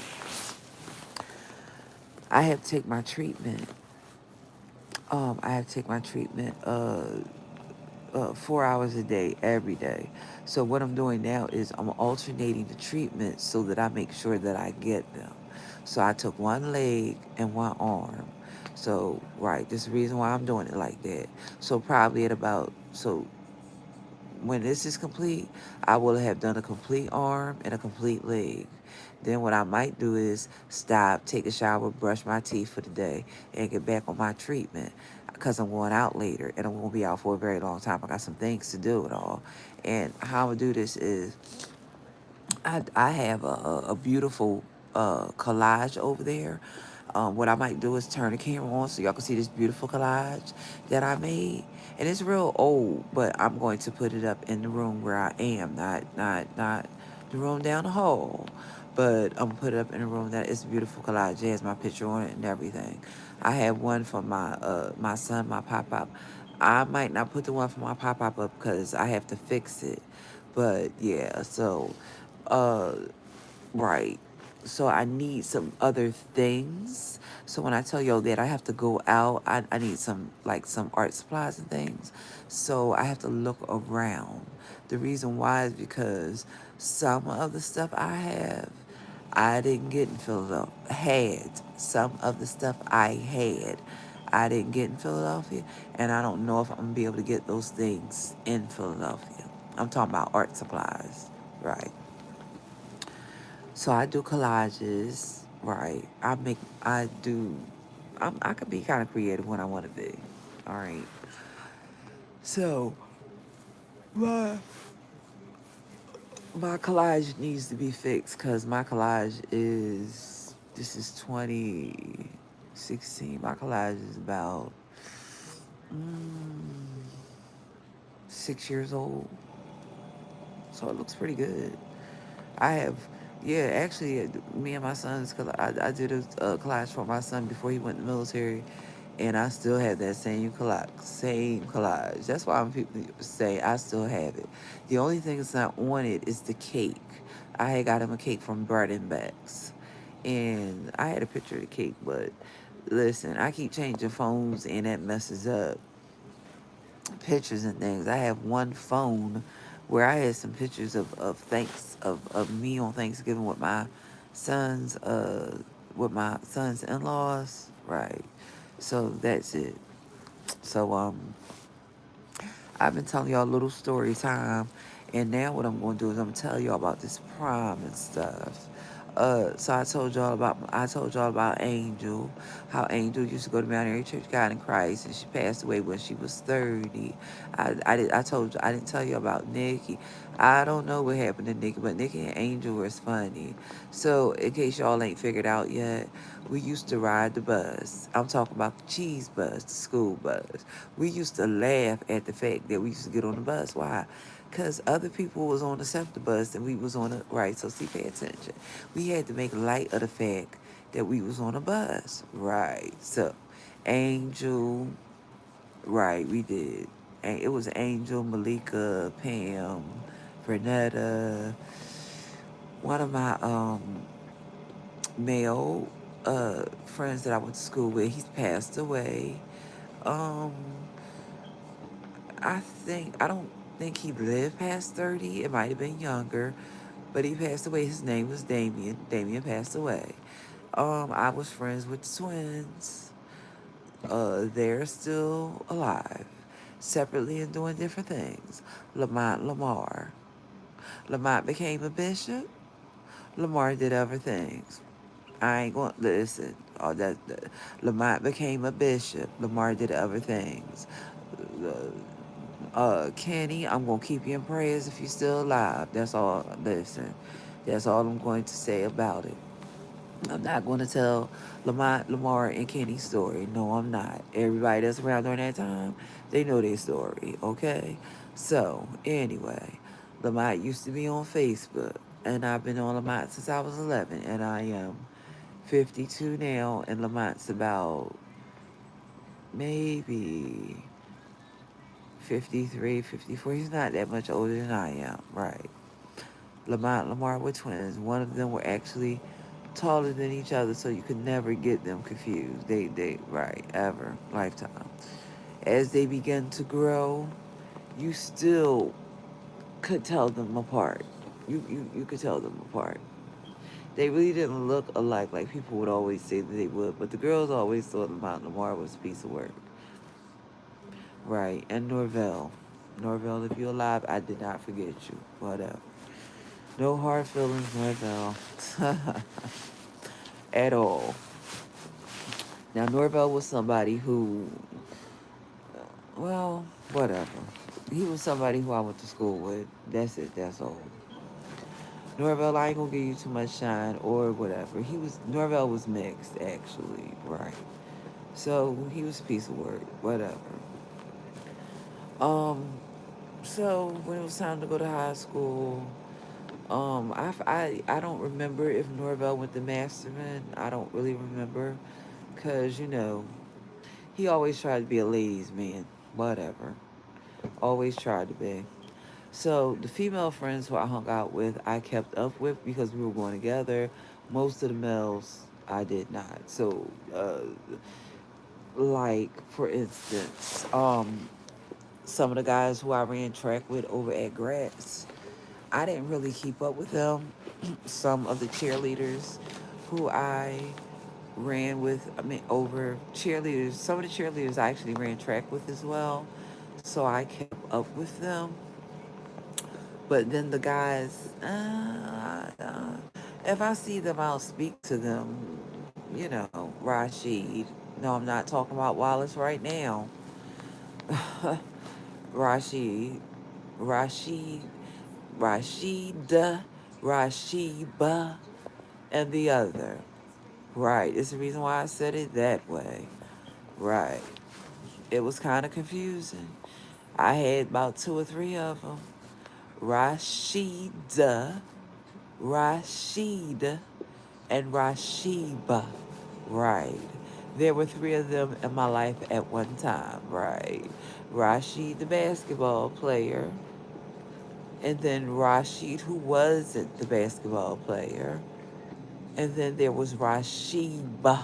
I have to take my treatment. I have to take my treatment 4 hours a day, every day. So what I'm doing now is I'm alternating the treatments so that I make sure that I get them. So I took one leg and one arm. So, right, this is the reason why I'm doing it like that. So probably at about, so when this is complete, I will have done a complete arm and a complete leg. Then what I might do is stop, take a shower, brush my teeth for the day, and get back on my treatment because I'm going out later and I'm going to be out for a very long time. I got some things to do and all. And how I'm going to do this is I have a beautiful collage over there. What I might do is turn the camera on so y'all can see this beautiful collage that I made. And it's real old, but I'm going to put it up in the room where I am, not the room down the hall. But I'm gonna put it up in a room that is a beautiful collage. It has my picture on it and everything. I have one for my son, my pop up. I might not put the one for my pop up because I have to fix it. But yeah, so uh right. So I need some other things. So when I tell y'all that I have to go out, I need some art supplies and things. So I have to look around. The reason why is because some of the stuff I have, I didn't get in Philadelphia. Had some of the stuff I didn't get in Philadelphia, and I don't know if I'm gonna be able to get those things in Philadelphia. I'm talking about art supplies, right? So I do collages, right? I do, I could be kind of creative when I want to be, all right? So my, my collage needs to be fixed because my collage this is 2016. My collage is about 6 years old. So it looks pretty good. I have, yeah, actually, me and my son's, cause I did a class for my son before he went in the military, and I still have that same collage. That's why when people say I still have it. The only thing that's not on it is the cake. I had got him a cake from Bread and Becks, and I had a picture of the cake, but listen, I keep changing phones, and that messes up pictures and things. I have one phone where I had some pictures of me on Thanksgiving with my son's in-laws. Right. So that's it. So I've been telling y'all a little story time, and now what I'm gonna do is I'm gonna tell y'all about this prom and stuff. So I told y'all about Angel, how Angel used to go to Mount Airy Church of God in Christ, and she passed away when she was 30. I told you I didn't tell you about Nikki. I don't know what happened to Nikki, but Nikki and Angel was funny. So in case y'all ain't figured out yet, we used to ride the bus. I'm talking about the cheese bus, the school bus. We used to laugh at the fact that we used to get on the bus. Why? Because other people was on the bus and we was on the right. So see, pay attention. We had to make light of the fact that we was on a bus. Right. So, Angel, right, we did. And it was Angel, Malika, Pam, Vernetta, one of my male friends that I went to school with, he's passed away. Um I don't think he lived past 30. It might have been younger, but he passed away. His name was Damien. Damien passed away. I was friends with the twins. They're still alive, separately and doing different things. Lamont Lamar. Lamont became a bishop. Lamar did other things. I ain't going to listen. Lamont became a bishop. Lamar did other things. Kenny, I'm gonna keep you in prayers if you're still alive. That's all. Listen, that's all I'm going to say about it. I'm not going to tell Lamont, Lamar, and Kenny's story. No, I'm not. Everybody that's around during that time, they know their story. Okay. So anyway, Lamont used to be on Facebook, and I've been on Lamont since I was 11, and I am 52 now, and Lamont's about maybe 53, 54. He's not that much older than I am, right? Lamont and Lamar were twins. One of them were actually taller than each other, so you could never get them confused. Right, ever, lifetime. As they began to grow, you still could tell them apart. You could tell them apart. They really didn't look alike like people would always say that they would, but the girls always thought Lamont and Lamar was a piece of work. Right, and Norvell. Norvell, if you're alive, I did not forget you. Whatever. No hard feelings, Norvell. At all. Now, Norvell was somebody who, well, whatever. He was somebody who I went to school with. That's it, that's all. Norvell, I ain't gonna give you too much shine or whatever. Norvell was mixed, actually, right. So, he was a piece of work, whatever. Um, so, when it was time to go to high school, I don't remember if Norvell went to Masterman. I don't really remember. Because, he always tried to be a ladies' man. Whatever. Always tried to be. So, the female friends who I hung out with, I kept up with because we were going together. Most of the males, I did not. So, like, for instance, some of the guys who I ran track with over at Gratz, I didn't really keep up with them. Some of the cheerleaders who I ran with, over cheerleaders, some of the cheerleaders I actually ran track with as well. So I kept up with them. But then the guys, if I see them, I'll speak to them. Rashid. No, I'm not talking about Wallace right now. Rashid, Rashid, Rashida, Rashiba, and the other. Right. It's the reason why I said it that way. Right. It was kind of confusing. I had about two or three of them. Rashida, Rashid, and Rashiba. Right. There were three of them in my life at one time. Right. Rashid, the basketball player. And then Rashid, who wasn't the basketball player. And then there was Rashiba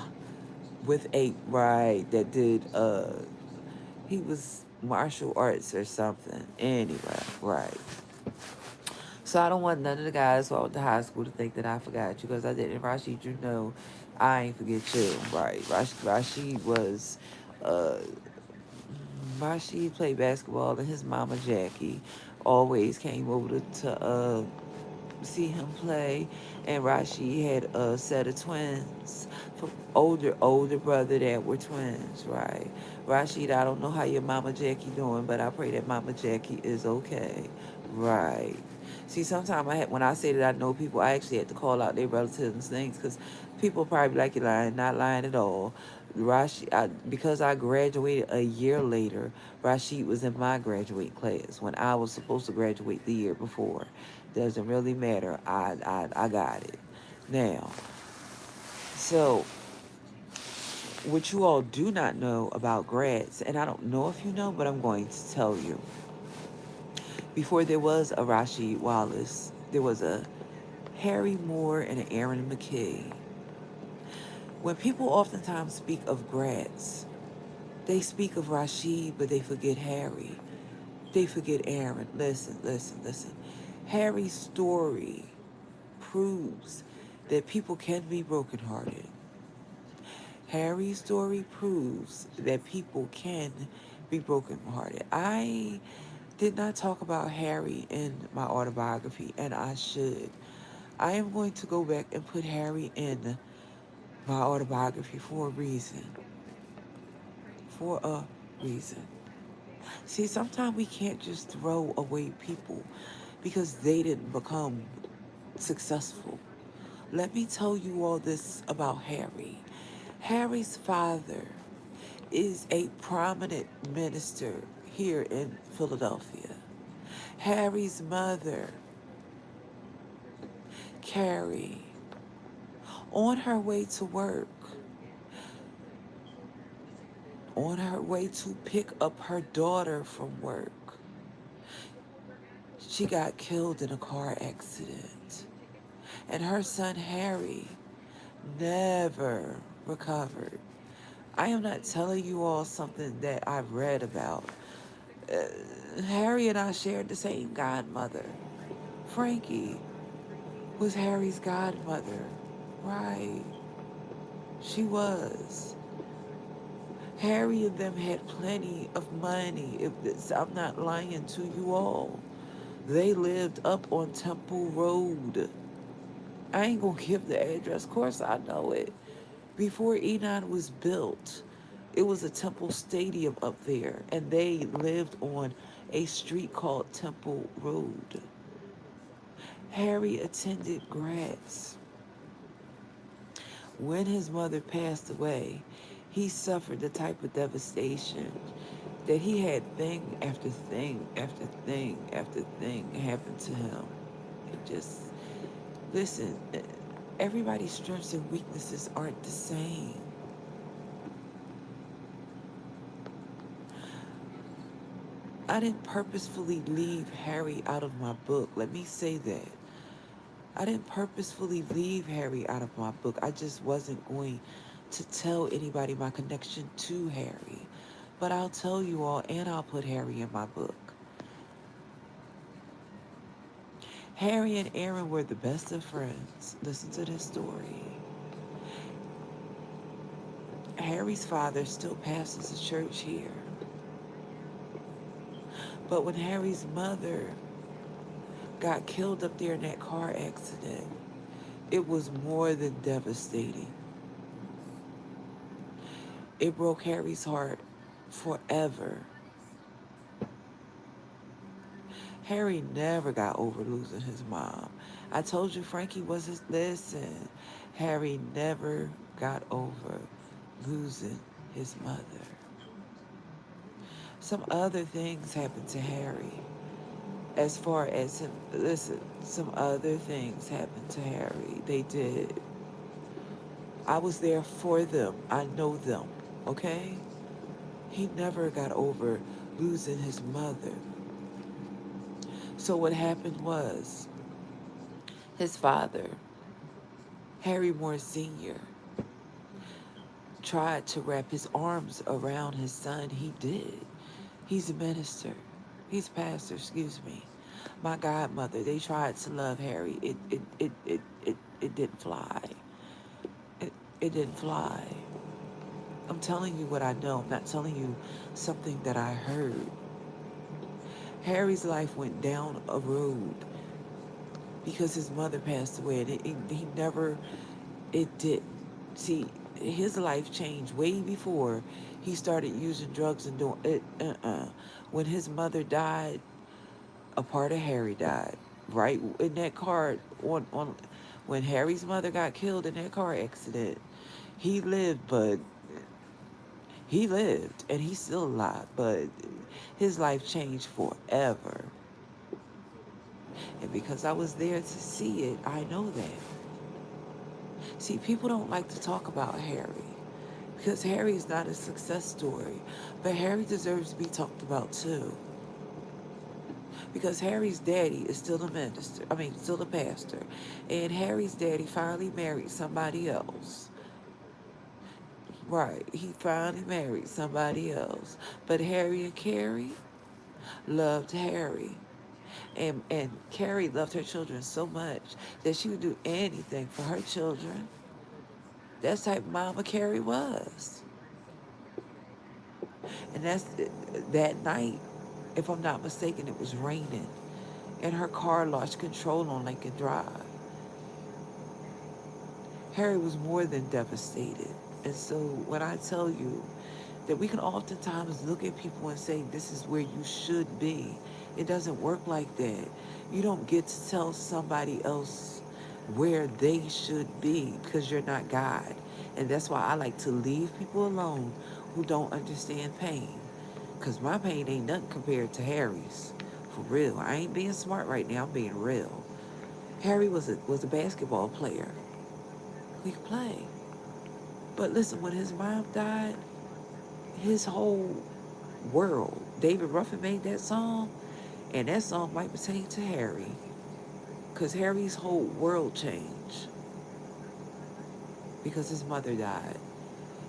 with eight, right, that did, he was martial arts or something. Anyway, right. So I don't want none of the guys who I went to high school to think that I forgot you because I didn't. Rashid, I ain't forget you, right? Rashid was, uh, Rashid played basketball and his mama Jackie always came over to see him play, and Rashi had a set of twins, from older brother that were twins, right? Rashid, I don't know how your mama Jackie doing, but I pray that mama Jackie is okay, right? See, sometimes when I say that I know people, I actually had to call out their relatives and things because people probably be like, you're lying, not lying at all. Because I graduated a year later, Rashid was in my graduate class when I was supposed to graduate the year before. Doesn't really matter. I got it. Now, So, what you all do not know about grads, and I don't know if you know, but I'm going to tell you. Before there was a Rasheed Wallace, there was a Harry Moore and an Aaron McKay. When people oftentimes speak of grads, they speak of Rasheed, but they forget Harry. They forget Aaron. Listen, listen, listen. Harry's story proves that people can be brokenhearted. Harry's story proves that people can be brokenhearted. I did not talk about Harry in my autobiography, and I should. I am going to go back and put Harry in my autobiography for a reason. For a reason. See, sometimes we can't just throw away people because they didn't become successful. Let me tell you all this about Harry. Harry's father is a prominent minister here in Philadelphia. Harry's mother, Carrie, on her way to work, on her way to pick up her daughter from work, she got killed in a car accident. And her son, Harry, never recovered. I am not telling you all something that I've read about. Harry and I shared the same godmother. Frankie was Harry's godmother. Right. She was. Harry and them had plenty of money. I'm not lying to you all. They lived up on Temple Road. I ain't gonna give the address. Of course I know it. Before Enon was built, it was a Temple Stadium up there, and they lived on a street called Temple Road. Harry attended Gratz. When his mother passed away, he suffered the type of devastation that he had thing after thing after thing after thing happen to him. It just, listen, everybody's strengths and weaknesses aren't the same. I didn't purposefully leave Harry out of my book. Let me say that. I didn't purposefully leave Harry out of my book. I just wasn't going to tell anybody my connection to Harry. But I'll tell you all, and I'll put Harry in my book. Harry and Aaron were the best of friends. Listen to this story. Harry's father still pastors a church here. But when Harry's mother got killed up there in that car accident, it was more than devastating. It broke Harry's heart forever. Harry never got over losing his mom. I told you Frankie was his, listen, Harry never got over losing his mother. Some other things happened to Harry. As far as him, listen, some other things happened to Harry. They did. I was there for them. I know them, okay? He never got over losing his mother. So what happened was his father, Harry Moore Sr., tried to wrap his arms around his son. He did. He's a minister. He's a pastor, excuse me. My godmother, they tried to love Harry. It didn't fly. It didn't fly. I'm telling you what I know. I'm not telling you something that I heard. Harry's life went down a road because his mother passed away, and he never, it did. See, his life changed way before he started using drugs and doing it. When his mother died, a part of Harry died. Right in that car, on when Harry's mother got killed in that car accident, he lived, but he lived, and he's still alive, but his life changed forever. And because I was there to see it, I know that. See, people don't like to talk about Harry because Harry is not a success story, but Harry deserves to be talked about too. Because Harry's daddy is still a minister, I mean, still a pastor, and Harry's daddy finally married somebody else. Right, he finally married somebody else. But Harry and Carrie loved Harry. And Carrie loved her children so much that she would do anything for her children. That's the type of mama Carrie was. And that night, if I'm not mistaken, it was raining. And her car lost control on Lincoln Drive. Harry was more than devastated. And so when I tell you that we can oftentimes look at people and say, this is where you should be, it doesn't work like that. You don't get to tell somebody else where they should be because you're not God. And that's why I like to leave people alone who don't understand pain. Because my pain ain't nothing compared to Harry's. For real. I ain't being smart right now. I'm being real. Harry was a basketball player. He could play. But listen, when his mom died, his whole world, David Ruffin made that song, and that song might pertain to Harry, because Harry's whole world changed because his mother died.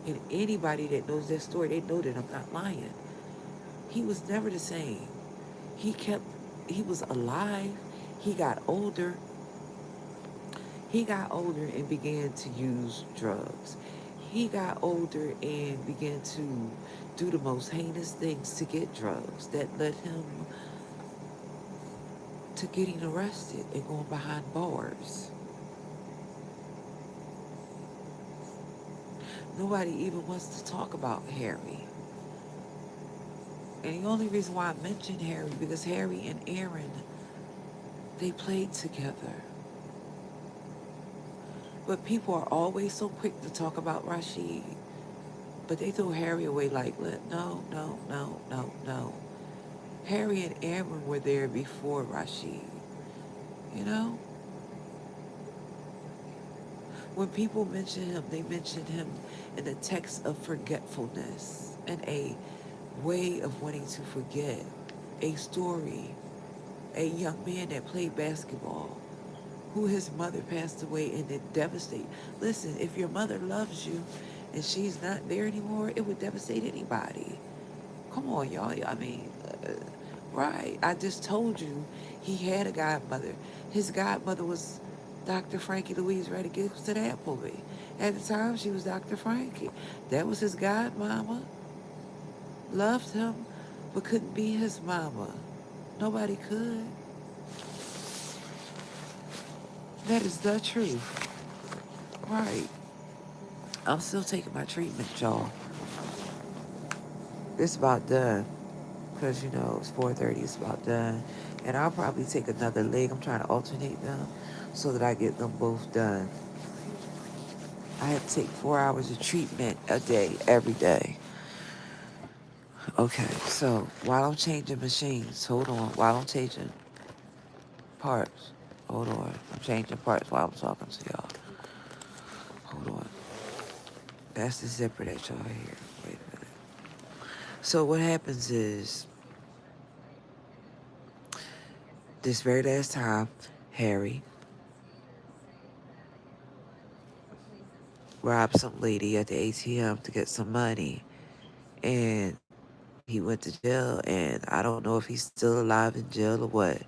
And anybody that knows that story, they know that I'm not lying. He was never the same. He kept, he was alive. He got older. He got older and began to use drugs. He got older and began to do the most heinous things to get drugs that led him to getting arrested and going behind bars. Nobody even wants to talk about Harry. And the only reason why I mentioned Harry, because Harry and Aaron, they played together. But people are always so quick to talk about Rashid. But they throw Harry away like, no, no, no, no, no. Harry and Aaron were there before Rashid. You know? When people mention him, they mention him in the text of forgetfulness and a way of wanting to forget. A story, a young man that played basketball, who his mother passed away and it devastated. Listen, if your mother loves you and she's not there anymore, it would devastate anybody. Come on, y'all. I mean, right. I just told you he had a godmother. His godmother was Dr. Frankie Louise Reddy Gibson Appleby. At the time, she was Dr. Frankie. That was his godmama. Loved him, but couldn't be his mama. Nobody could. That is the truth. Right. I'm still taking my treatment, y'all. It's about done. Because, you know, it's 4:30, it's about done. And I'll probably take another leg. I'm trying to alternate them so that I get them both done. I have to take 4 hours of treatment a day, every day. Okay, so while I'm changing machines, hold on. While I'm changing parts, hold on. I'm changing parts while I'm talking to y'all. Hold on. That's the zipper that y'all hear. Wait a minute. So what happens is, this very last time, Harry robbed some lady at the ATM to get some money, and he went to jail, and I don't know if he's still alive in jail or what,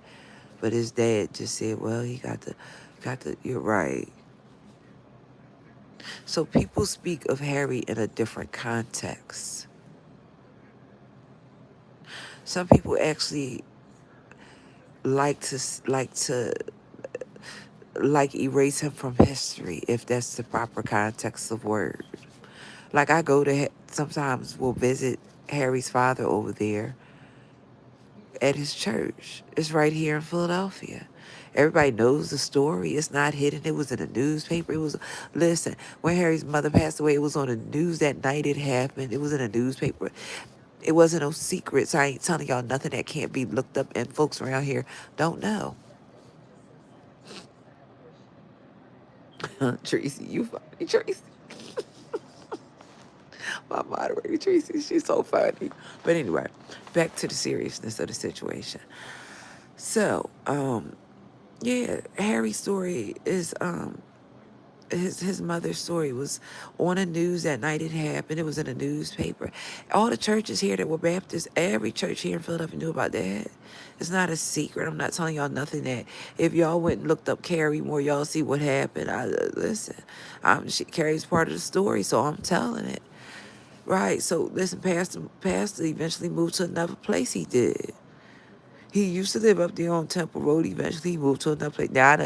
but his dad just said, well, he you're right. So people speak of Harry in a different context. Some people actually like to erase him from history, if that's the proper context of word. Like I go to sometimes we'll visit Harry's father over there at his church. It's right here in Philadelphia. Everybody knows the story. It's not hidden. It was in the newspaper. It was, listen, when Harry's mother passed away, it was on the news that night it happened. It was in a newspaper. It wasn't no secrets. I ain't telling y'all nothing that can't be looked up, and folks around here don't know. Tracy, you funny, Tracy. My moderator, Tracy, she's so funny. But anyway, back to the seriousness of the situation. So, yeah, Harry's story is his mother's story was on the news that night it happened. It was in a newspaper. All the churches here that were Baptist, every church here in Philadelphia knew about that. It's not a secret. I'm not telling y'all nothing that if y'all went and looked up Carrie Moore, y'all see what happened. Listen, Carrie's part of the story, so I'm telling it. Right. So listen, Pastor eventually moved to another place. He did. He used to live up there on Temple Road. Eventually, he moved to another place. Now,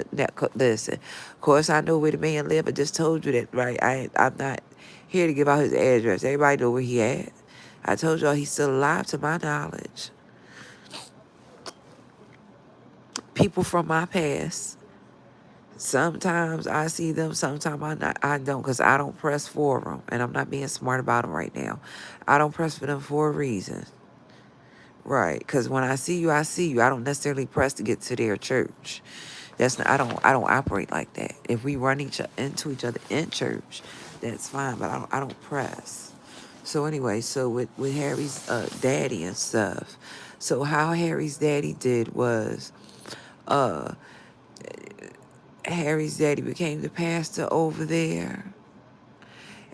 listen, of course, I know where the man lived. I just told you that, right? I'm not here to give out his address. Everybody know where he at. I told y'all he's still alive to my knowledge. People from my past, sometimes I see them, sometimes I don't, because I don't press for them. And I'm not being smart about them right now. I don't press for them for a reason. Right, because when I see you, I see you. I don't necessarily press to get to their church. That's not, I don't operate like that. If we run into each other in church, that's fine. But I don't press. So anyway, so with Harry's daddy and stuff. So how Harry's daddy did was, uh, Harry's daddy became the pastor over there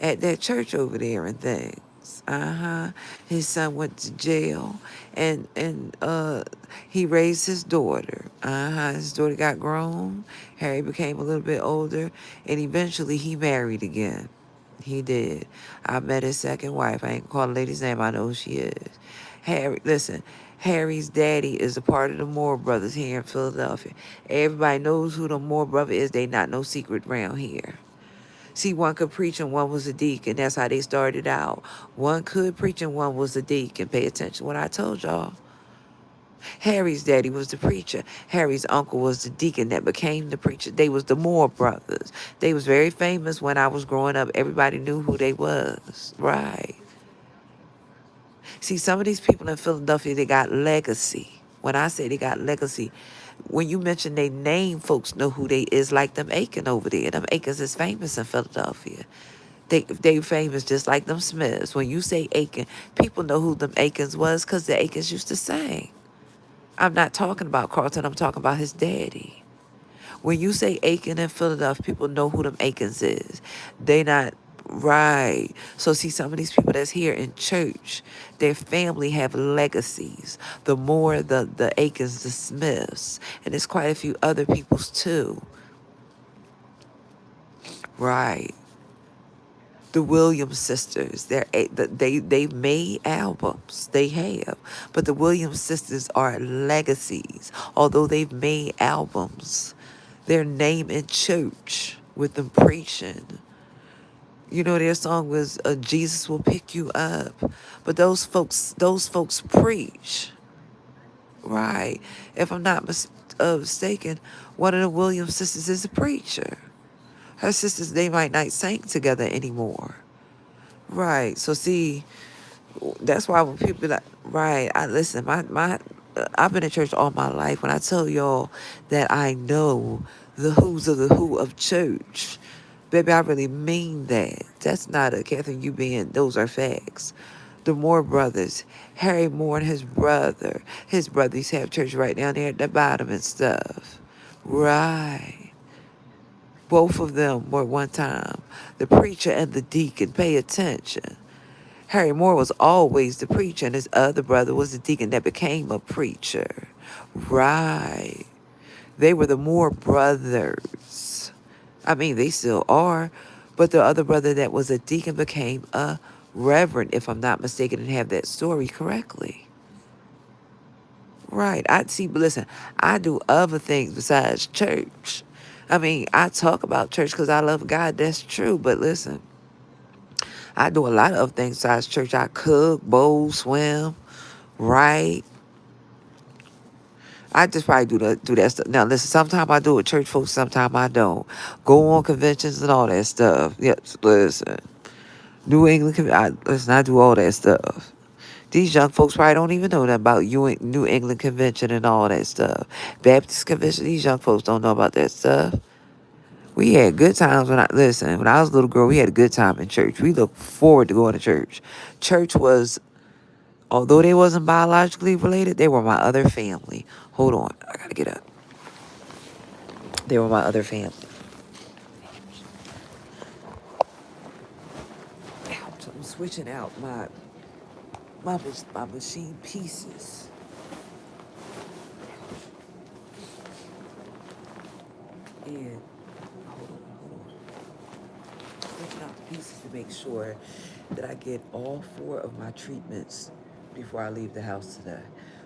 at that church over there and things. His son went to jail, and he raised his daughter. His daughter got grown. Harry became a little bit older, and eventually he married again. He did. I met his second wife. I ain't gonna call the lady's name. I know who she is. Harry, listen. Harry's daddy is a part of the Moore brothers here in Philadelphia. Everybody knows who the Moore brother is. They not no secret around here. See, one could preach and one was a deacon. That's how they started out. One could preach and one was a deacon. Pay attention to what I told y'all. Harry's daddy was the preacher. Harry's uncle was the deacon that became the preacher. They was the Moore brothers. They was very famous when I was growing up. Everybody knew who they was. Right. See, some of these people in Philadelphia, they got legacy. When I say they got legacy, when you mention their name, folks know who they is, like them Aiken over there. Them Aikens is famous in Philadelphia. They famous just like them Smiths. When you say Aiken, people know who them Aikens was because the Aikens used to sing. I'm not talking about Carlton. I'm talking about his daddy. When you say Aiken in Philadelphia, people know who them Aikens is. They not right. So see, some of these people that's here in church, their family have legacies. The more the Aikens, the Smiths, and there's quite a few other peoples too. Right. The Williams sisters, they've made albums, they have, but the Williams sisters are legacies. Although they've made albums, their name in church with them preaching. You know, their song was "Jesus Will Pick You Up," but those folks preach, right? If I'm not mistaken, one of the Williams sisters is a preacher. Her sisters, they might not sing together anymore. Right. So see, that's why when people be like, right, I listen, I've been in church all my life. When I tell y'all that I know the who's of the who of church, baby, I really mean that. That's not a Catherine, you being, those are facts. The Moore brothers, Harry Moore and his brothers have church right down there at the bottom and stuff. Right. Both of them were one time the preacher and the deacon. Pay attention. Harry Moore was always the preacher, and his other brother was the deacon that became a preacher. Right. They were the Moore brothers. I mean, they still are, but the other brother that was a deacon became a reverend, if I'm not mistaken, and have that story correctly. Right. I see, but listen, I do other things besides church. I mean, I talk about church because I love God. That's true. But listen, I do a lot of other things besides church. I cook, bowl, swim, write. I just probably do that stuff. Now, listen, sometimes I do it with church folks, sometimes I don't. Go on conventions and all that stuff. Yes, listen. New England, listen, I do all that stuff. These young folks probably don't even know that about New England Convention and all that stuff. Baptist Convention, these young folks don't know about that stuff. We had good times when I was a little girl, we had a good time in church. We looked forward to going to church. Church was, although they wasn't biologically related, they were my other family. Hold on, I gotta get up. They were my other family. So I'm switching out my machine pieces. And hold on. Switching out the pieces to make sure that I get all 4 of my treatments before I leave the house today.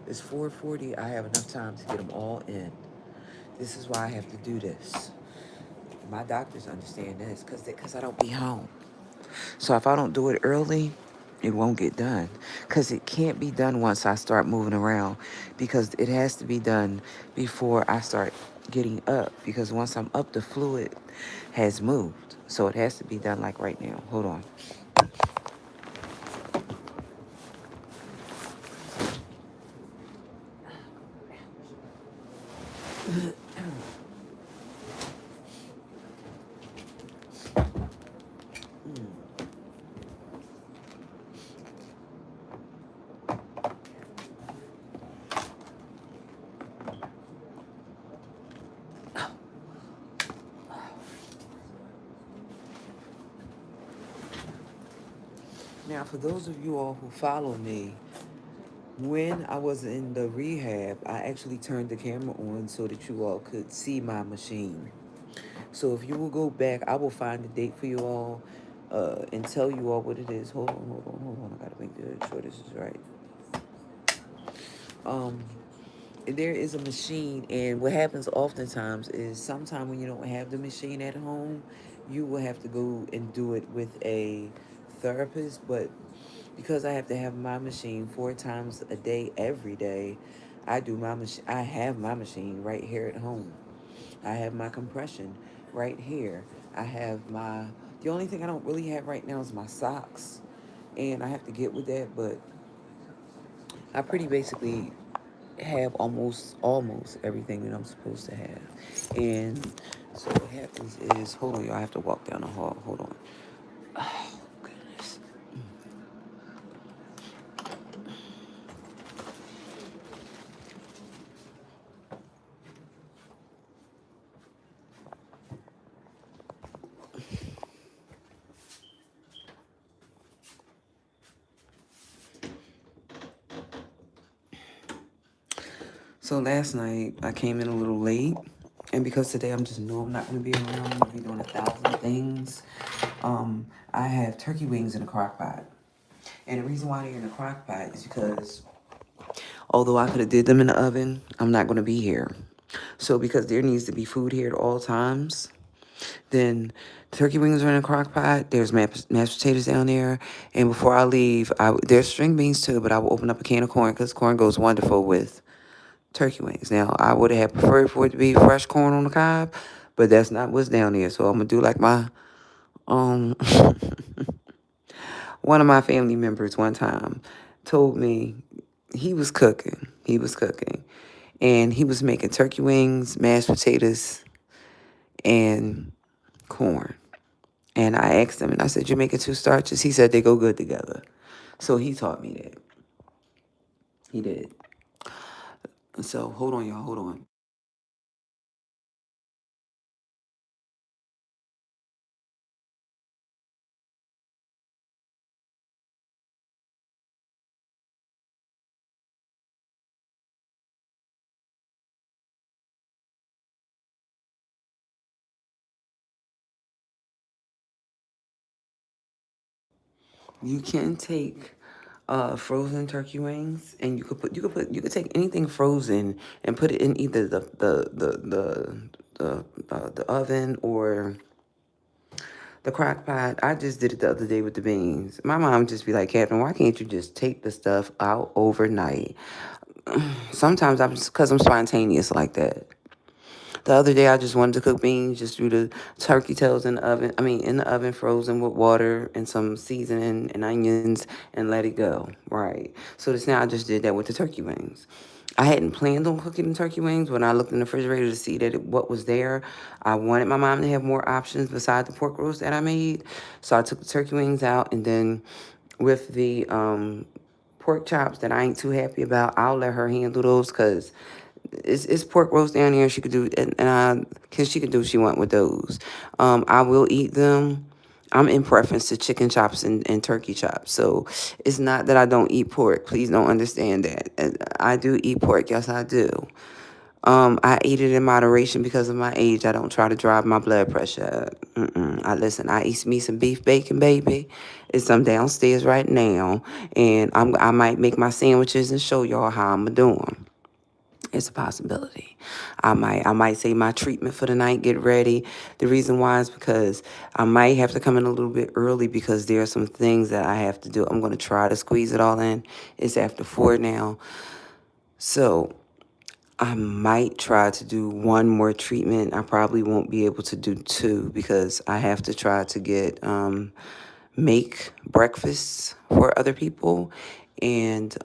It's 4:40. I have enough time to get them all in. This is why I have to do this. My doctors understand this because I don't be home. So if I don't do it early, it won't get done. Because it can't be done once I start moving around. Because it has to be done before I start getting up. Because once I'm up, the fluid has moved. So it has to be done like right now. Hold on. Now, for those of you all who follow me, when I was in the rehab, I actually turned the camera on so that you all could see my machine. So if you will go back, I will find the date for you all and tell you all what it is. Hold on. I gotta make sure this is right. Um, there is a machine, and what happens oftentimes is sometime when you don't have the machine at home, you will have to go and do it with a therapist. But because I have to have my machine 4 times a day, every day, I do my machine. I have my machine right here at home. I have my compression right here. I have my. The only thing I don't really have right now is my socks, and I have to get with that. But I pretty basically have almost everything that I'm supposed to have. And so what happens is, hold on, y'all. I have to walk down the hall. Hold on. Oh goodness. So last night I came in a little late, and because today I'm just know I'm not gonna be around. I'm gonna be doing 1,000 things. I have turkey wings in a crock pot, and the reason why they're in a crock pot is because although I could have did them in the oven, I'm not gonna be here. So because there needs to be food here at all times, then turkey wings are in a crock pot. There's mashed potatoes down there, and before I leave, there's string beans too. But I will open up a can of corn because corn goes wonderful with turkey wings. Now, I would have preferred for it to be fresh corn on the cob, but that's not what's down there. So I'm gonna do like my um one of my family members one time told me he was cooking. He was cooking. And he was making turkey wings, mashed potatoes, and corn. And I asked him and I said, "You're making 2 starches?" He said they go good together. So he taught me that. He did. So hold on, y'all, hold on. You can take frozen turkey wings, and you could take anything frozen and put it in either the oven or the crock pot. I just did it the other day with the beans. My mom just be like, "Catherine, why can't you just take the stuff out overnight?" Sometimes I'm just because I'm spontaneous like that. The other day, I just wanted to cook beans, just threw the turkey tails in the oven. I mean, in the oven, frozen with water and some seasoning and onions, and let it go. Right. So this now I just did that with the turkey wings. I hadn't planned on cooking the turkey wings. When I looked in the refrigerator to see what was there, I wanted my mom to have more options besides the pork roast that I made. So I took the turkey wings out, and then with the pork chops that I ain't too happy about, I'll let her handle those because it's pork roast down there. She could do, cause she could do what she want with those. I will eat them. I'm in preference to chicken chops and turkey chops. So it's not that I don't eat pork. Please don't understand that. I do eat pork. Yes, I do. I eat it in moderation because of my age. I don't try to drive my blood pressure up. I eat me some beef bacon, baby. It's some downstairs right now, and I might make my sandwiches and show y'all how I'm doing. It's a possibility. I might say my treatment for the night, get ready. The reason why is because I might have to come in a little bit early because there are some things that I have to do. I'm going to try to squeeze it all in. It's after 4 now. So I might try to do one more treatment. I probably won't be able to do two because I have to try to get make breakfasts for other people, and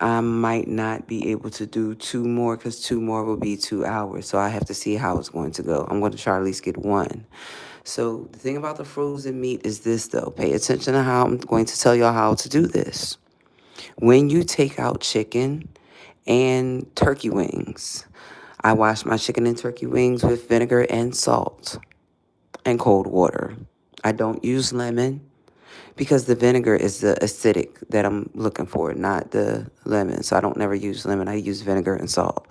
I might not be able to do two more because two more will be 2 hours. So I have to see how it's going to go. I'm going to try to at least get one. So the thing about the frozen meat is this, though. Pay attention to how I'm going to tell y'all how to do this. When you take out chicken and turkey wings, I wash my chicken and turkey wings with vinegar and salt and cold water. I don't use lemon because the vinegar is the acidic that I'm looking for, not the lemon. So I don't never use lemon. I use vinegar and salt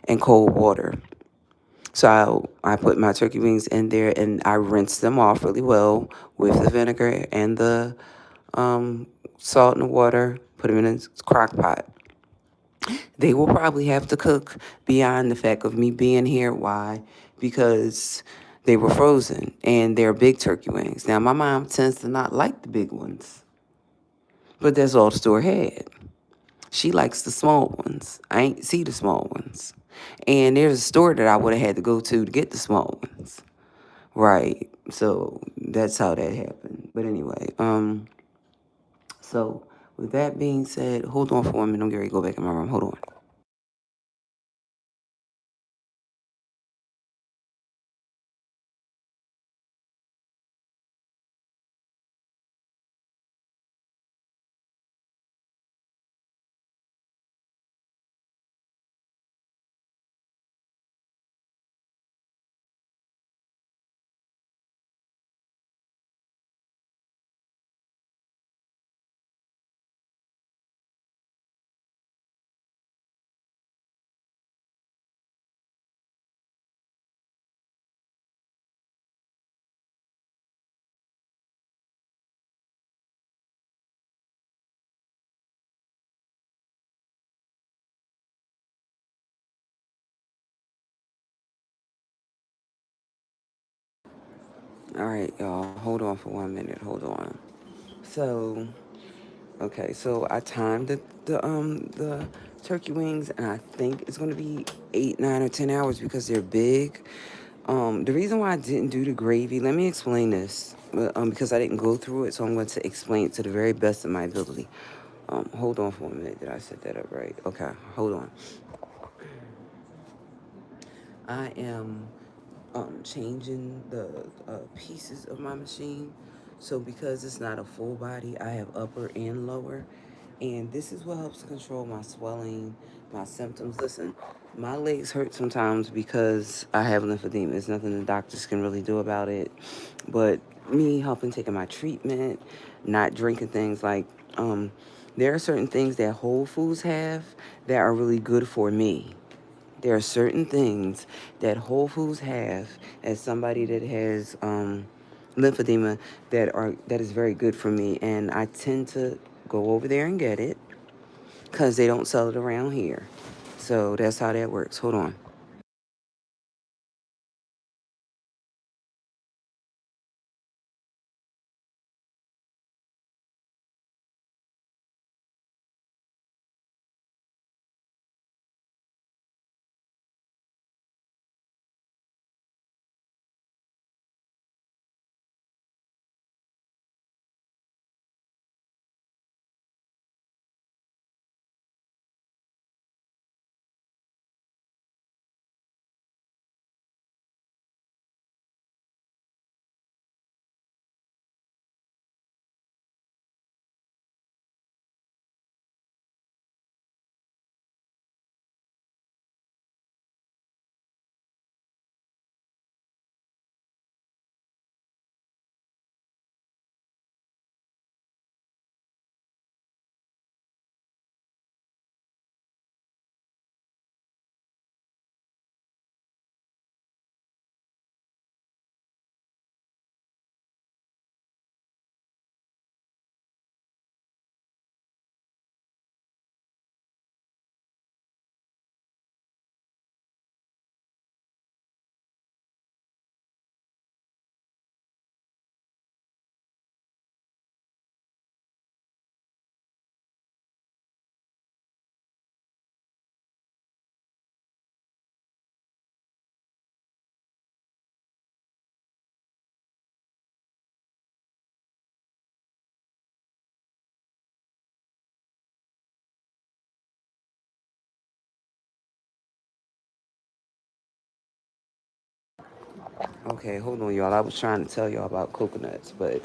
and cold water. So I put my turkey wings in there and I rinse them off really well with the vinegar and the salt and the water. Put them in a crock pot. They will probably have to cook beyond the fact of me being here. Why? Because they were frozen and they're big turkey wings. Now, my mom tends to not like the big ones, but that's all the store had. She likes the small ones. I ain't see the small ones. And there's a store that I would have had to go to get the small ones. Right. So that's how that happened. But anyway, so with that being said, hold on for 1 minute. I'm going to go back in my room. Hold on. All right, y'all. Hold on for 1 minute. Hold on. So, okay, so I timed the turkey wings, and I think it's gonna be 8, 9, or 10 hours because they're big. The reason why I didn't do the gravy, let me explain this. Because I didn't go through it, so I'm going to explain it to the very best of my ability. Hold on for 1 minute. Did I set that up right? Okay, hold on. I am changing the pieces of my machine. So because it's not a full body, I have upper and lower. And this is what helps control my swelling, my symptoms. Listen, my legs hurt sometimes because I have lymphedema. There's nothing the doctors can really do about it. But me helping taking my treatment, not drinking things like, there are certain things that Whole Foods have that are really good for me. There are certain things that Whole Foods have as somebody that has lymphedema that is very good for me, and I tend to go over there and get it because they don't sell it around here. So that's how that works. Hold on. Okay, hold on, y'all. I was trying to tell y'all about coconuts, but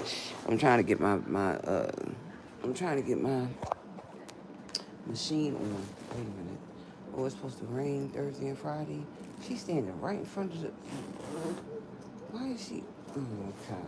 I'm trying to get I'm trying to get my machine on. Wait a minute. Oh, it's supposed to rain Thursday and Friday. She's standing right in front of the. Why is she? Oh, okay.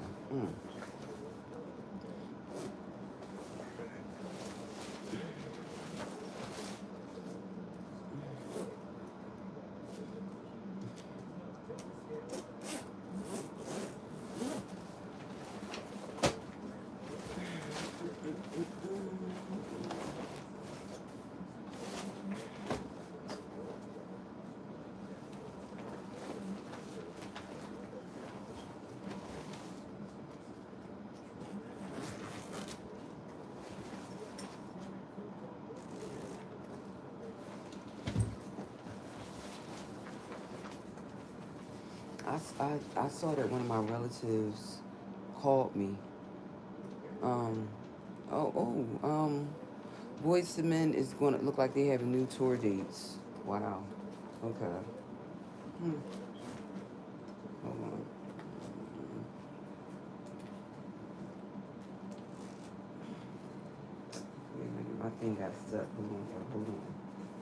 I saw that one of my relatives called me. Um, Boys to Men is going to look like they have new tour dates. Wow. Okay. Hmm. Hold on. Wait a minute. My thing got stuck. Hold on.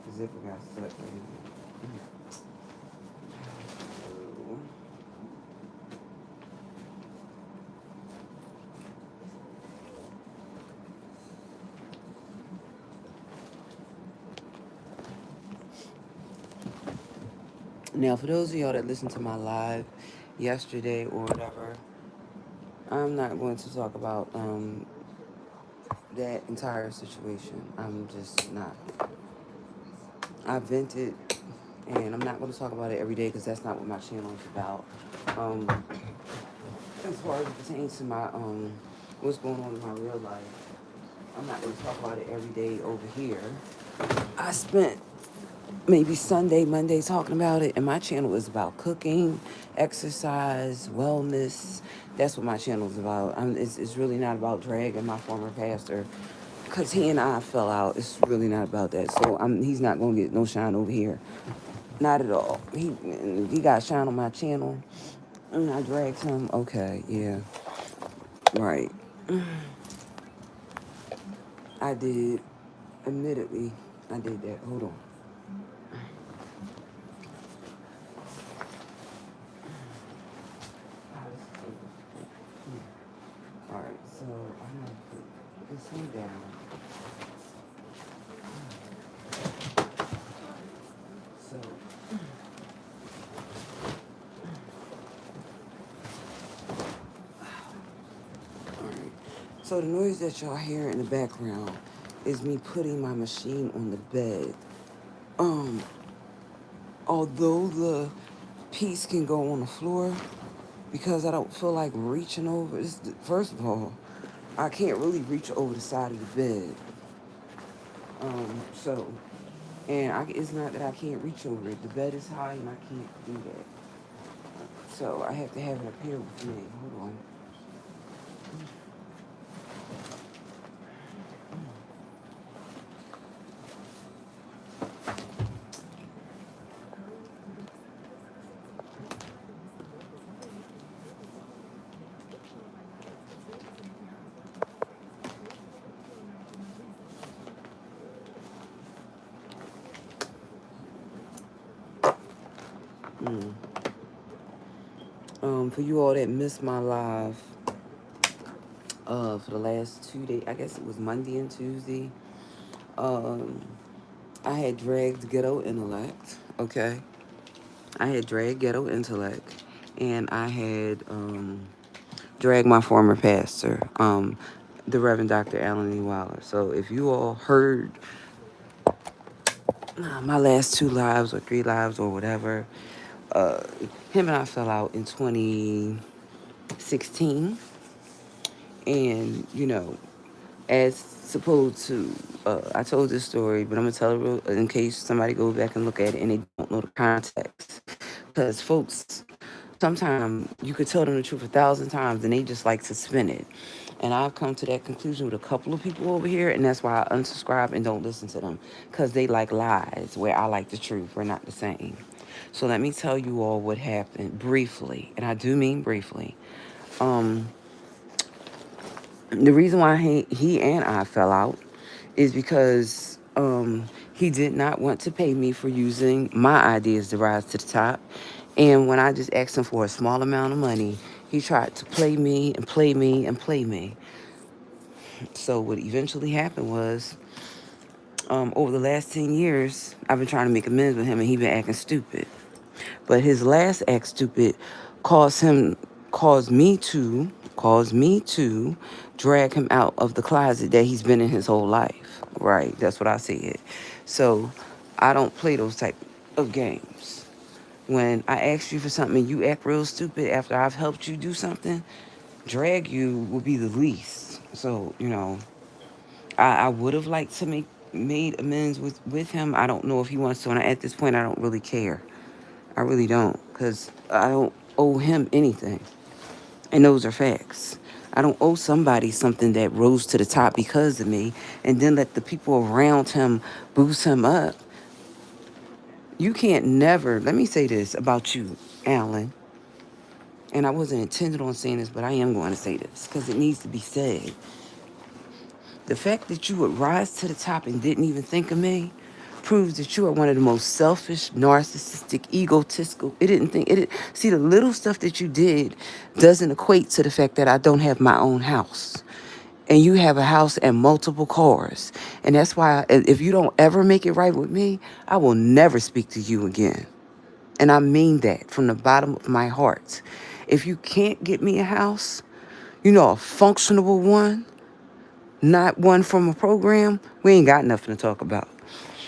The zipper got stuck. Wait a minute. Now, for those of y'all that listened to my live yesterday or whatever, I'm not going to talk about that entire situation. I'm just not. I vented, and I'm not going to talk about it every day because that's not what my channel is about. Um, as far as it pertains to my what's going on in my real life, I'm not going to talk about it every day over here. I spent maybe Sunday, Monday talking about it, and my channel is about cooking, exercise, wellness. That's what my channel is about. It's really not about dragging my former pastor, because he and I fell out. It's really not about that. So he's not going to get no shine over here. Not at all. He got shine on my channel, and I dragged him. Okay, yeah, right. I did. Admittedly, I did that. Hold on. All right, so I'm gonna put this one down. So, all right. So the noise that y'all hear in the background is me putting my machine on the bed. Um, Although the piece can go on the floor, because I don't feel like reaching over. First of all, I can't really reach over the side of the bed. So, and it's not that I can't reach over it. The bed is high and I can't do that. So I have to have it up here with me. Hold on. For you all that missed my live, for the last 2 days, I guess it was Monday and Tuesday. Um, I had dragged Ghetto Intellect. Okay, I had dragged Ghetto Intellect, and I had dragged my former pastor, the Reverend Dr. Alan E. Waller. So if you all heard my last 2 lives or 3 lives or whatever, uh, him and I fell out in 2016, and as supposed to, I told this story, but I'm gonna tell it real, in case somebody goes back and look at it and they don't know the context. Because folks, sometimes you could tell them the truth 1,000 times and they just like to spin it. And I've come to that conclusion with a couple of people over here, and that's why I unsubscribe and don't listen to them, because they like lies where I like the truth. We're not the same. So let me tell you all what happened briefly, and I do mean briefly. Um, the reason why he and I fell out is because he did not want to pay me for using my ideas to rise to the top. And when I just asked him for a small amount of money, he tried to play me and play me and play me. So what eventually happened was, over the last 10 years, I've been trying to make amends with him, and he been acting stupid. But his last act stupid caused him caused me to caused me to drag him out of the closet that he's been in his whole life. Right, that's what I said. So I don't play those type of games. When I ask you for something and you act real stupid after I've helped you do something, drag you will be the least. So, I would have liked to make made amends with him. I don't know if he wants to, and at this point I don't really care. I really don't, because I don't owe him anything. And those are facts. I don't owe somebody something that rose to the top because of me and then let the people around him boost him up. You can't never, let me say this about you, Alan. And I wasn't intended on saying this, but I am going to say this because it needs to be said. The fact that you would rise to the top and didn't even think of me proves that you are one of the most selfish, narcissistic, egotistical. It didn't think it. See, the little stuff that you did doesn't equate to the fact that I don't have my own house, and you have a house and multiple cars, and that's why if you don't ever make it right with me, I will never speak to you again. And I mean that from the bottom of my heart. If you can't get me a house, a functional one, not one from a program, we ain't got nothing to talk about.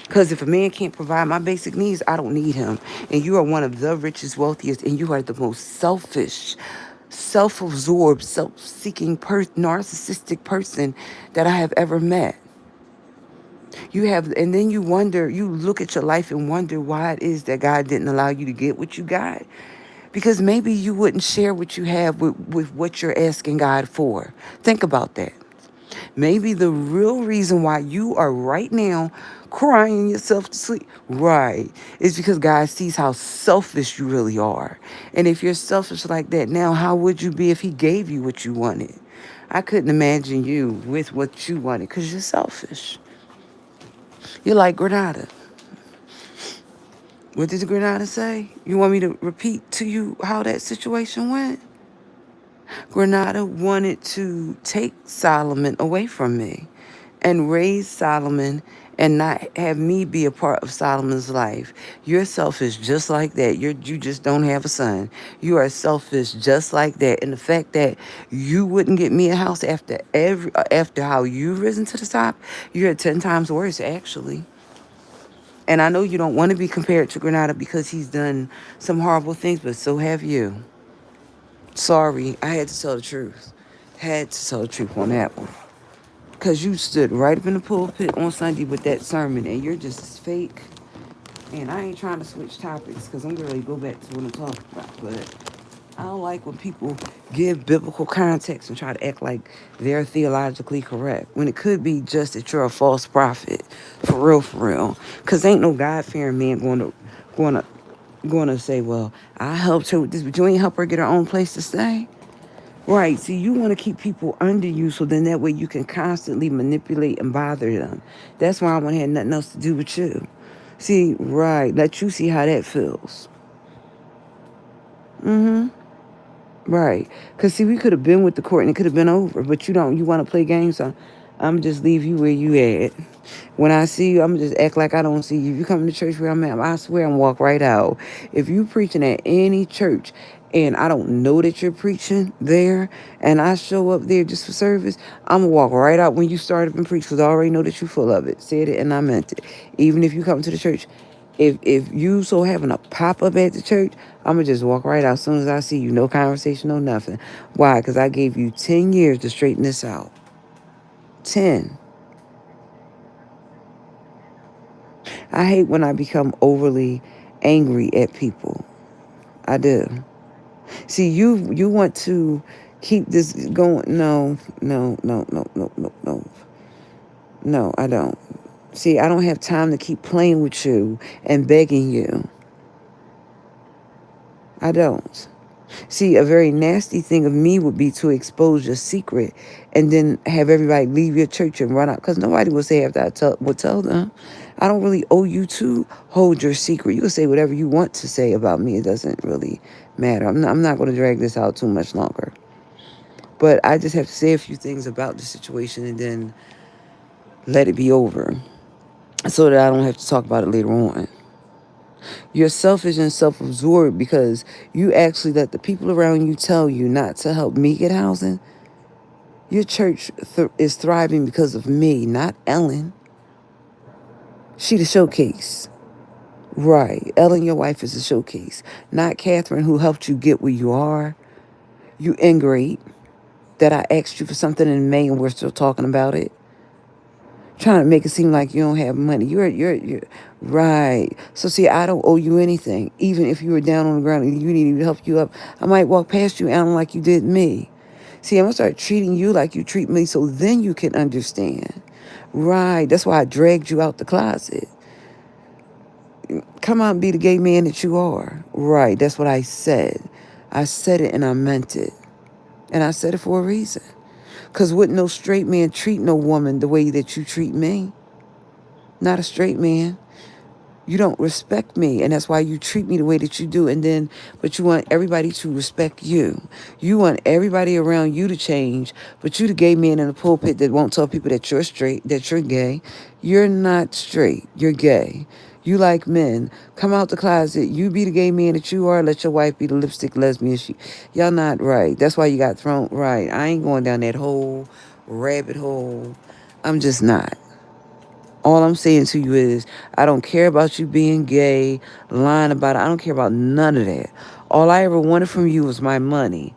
Because if a man can't provide my basic needs, I don't need him. And you are one of the richest, wealthiest, and you are the most selfish, self-absorbed, self-seeking, narcissistic person that I have ever met. And then you look at your life and wonder why it is that God didn't allow you to get what you got. Because maybe you wouldn't share what you have with what you're asking God for. Think about that. Maybe the real reason why you are right now crying yourself to sleep, right, is because God sees how selfish you really are. And if you're selfish like that now, how would you be if He gave you what you wanted? I couldn't imagine you with what you wanted because you're selfish. You're like Granada. What did Granada say? You want me to repeat to you how that situation went? Granada wanted to take Solomon away from me and raise Solomon and not have me be a part of Solomon's life. You're selfish just like that. You just don't have a son. You are selfish just like that. And the fact that you wouldn't get me a house after how you've risen to the top, you're 10 times worse actually. And I know you don't want to be compared to Granada because he's done some horrible things, but so have you. Sorry, I had to tell the truth. Had to tell the truth on that one. Because you stood right up in the pulpit on Sunday with that sermon, and you're just as fake. And I ain't trying to switch topics because I'm going to go back to what I'm talking about. But I don't like when people give biblical context and try to act like they're theologically correct when it could be just that you're a false prophet. For real, for real. Because ain't no God-fearing man going to, going to say, well, I helped her with this, but you ain't help her get her own place to stay. Right. See, you want to keep people under you so then that way you can constantly manipulate and bother them. That's why I want to have nothing else to do with you. See, right. Let you see how that feels. Mm-hmm. Right. Because, see, we could have been with the court and it could have been over, but you don't. You want to play games, so I'm just leave you where you at. When I see you, I'm just act like I don't see you. If you come to church where I'm at, I swear I'm walk right out. If you preaching at any church and I don't know that you're preaching there and I show up there just for service, I'm going to walk right out when you start up and preach because I already know that you're full of it. Said it and I meant it. Even if you come to the church, if you so having a pop-up at the church, I'm going to just walk right out as soon as I see you. No conversation, no nothing. Why? Because I gave you 10 years to straighten this out. 10. I hate when I become overly angry at people. I do. See, you want to keep this going. No, no, no, no, no, no, no. No, I don't. See, I don't have time to keep playing with you and begging you. I don't. See, a very nasty thing of me would be to expose your secret and then have everybody leave your church and run out. Because nobody will say after will tell them. I don't really owe you to hold your secret. You can say whatever you want to say about me. It doesn't really matter. I'm not going to drag this out too much longer. But I just have to say a few things about the situation and then let it be over so that I don't have to talk about it later on. You're selfish and self absorbed because you actually let the people around you tell you not to help me get housing. Your church is thriving because of me, not Ellen. She the showcase. Right. Ellen, your wife, is the showcase. Not Catherine, who helped you get where you are. You ingrate that I asked you for something in May and we're still talking about it. Trying to make it seem like you don't have money. You're right. So see, I don't owe you anything. Even if you were down on the ground and you needed me to help you up, I might walk past you, Alan, like you did me. See, I'm gonna start treating you like you treat me, so then you can understand. Right. That's why I dragged you out the closet. Come out and be the gay man that you are. Right. That's what I said. I said it and I meant it. And I said it for a reason. Because wouldn't no straight man treat no woman the way that you treat me? Not a straight man. You don't respect me, and that's why you treat me the way that you do. And then, but you want everybody to respect you. You want everybody around you to change, but you the gay man in the pulpit that won't tell people that you're straight, that you're gay. You're not straight. You're gay. You like men. Come out the closet. You be the gay man that you are. Let your wife be the lipstick lesbian. Y'all not right. That's why you got thrown right. I ain't going down that whole rabbit hole. I'm just not. All I'm saying to you is, I don't care about you being gay, lying about it. I don't care about none of that. All I ever wanted from you was my money.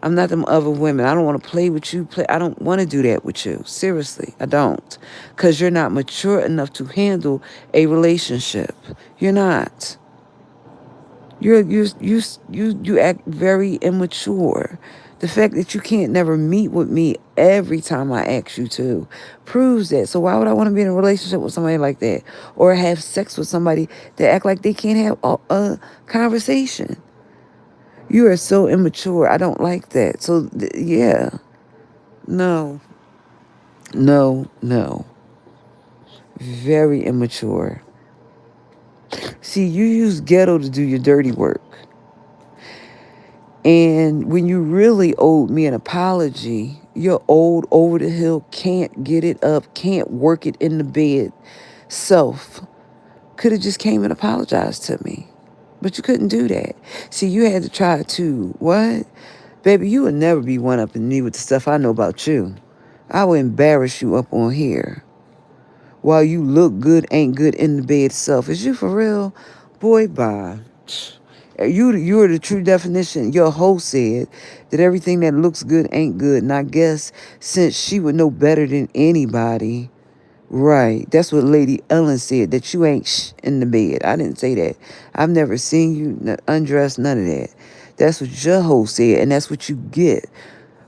I'm not them other women. I don't want to play with you. I don't want to do that with you. Seriously, I don't. Because you're not mature enough to handle a relationship. You're not. You act very immature. The fact that you can't never meet with me every time I ask you to proves that. So why would I want to be in a relationship with somebody like that, or have sex with somebody that act like they can't have a conversation? You are so immature. I don't like that. So yeah, no, no, no, very immature. See, you use ghetto to do your dirty work. And when you really owed me an apology, your old over the hill, can't get it up, can't work it in the bed self could have just came and apologized to me. But you couldn't do that. See, you had to try to, what? Baby, you would never be one up in me with the stuff I know about you. I would embarrass you up on here. While you look good, ain't good in the bed self. Is you for real? Boy, bye. You're the true definition. Your host said that everything that looks good ain't good. And I guess since she would know better than anybody, right, that's what Lady Ellen said, that you ain't in the bed. I didn't say that. I've never seen you undress, none of that. That's what your host said, and that's what you get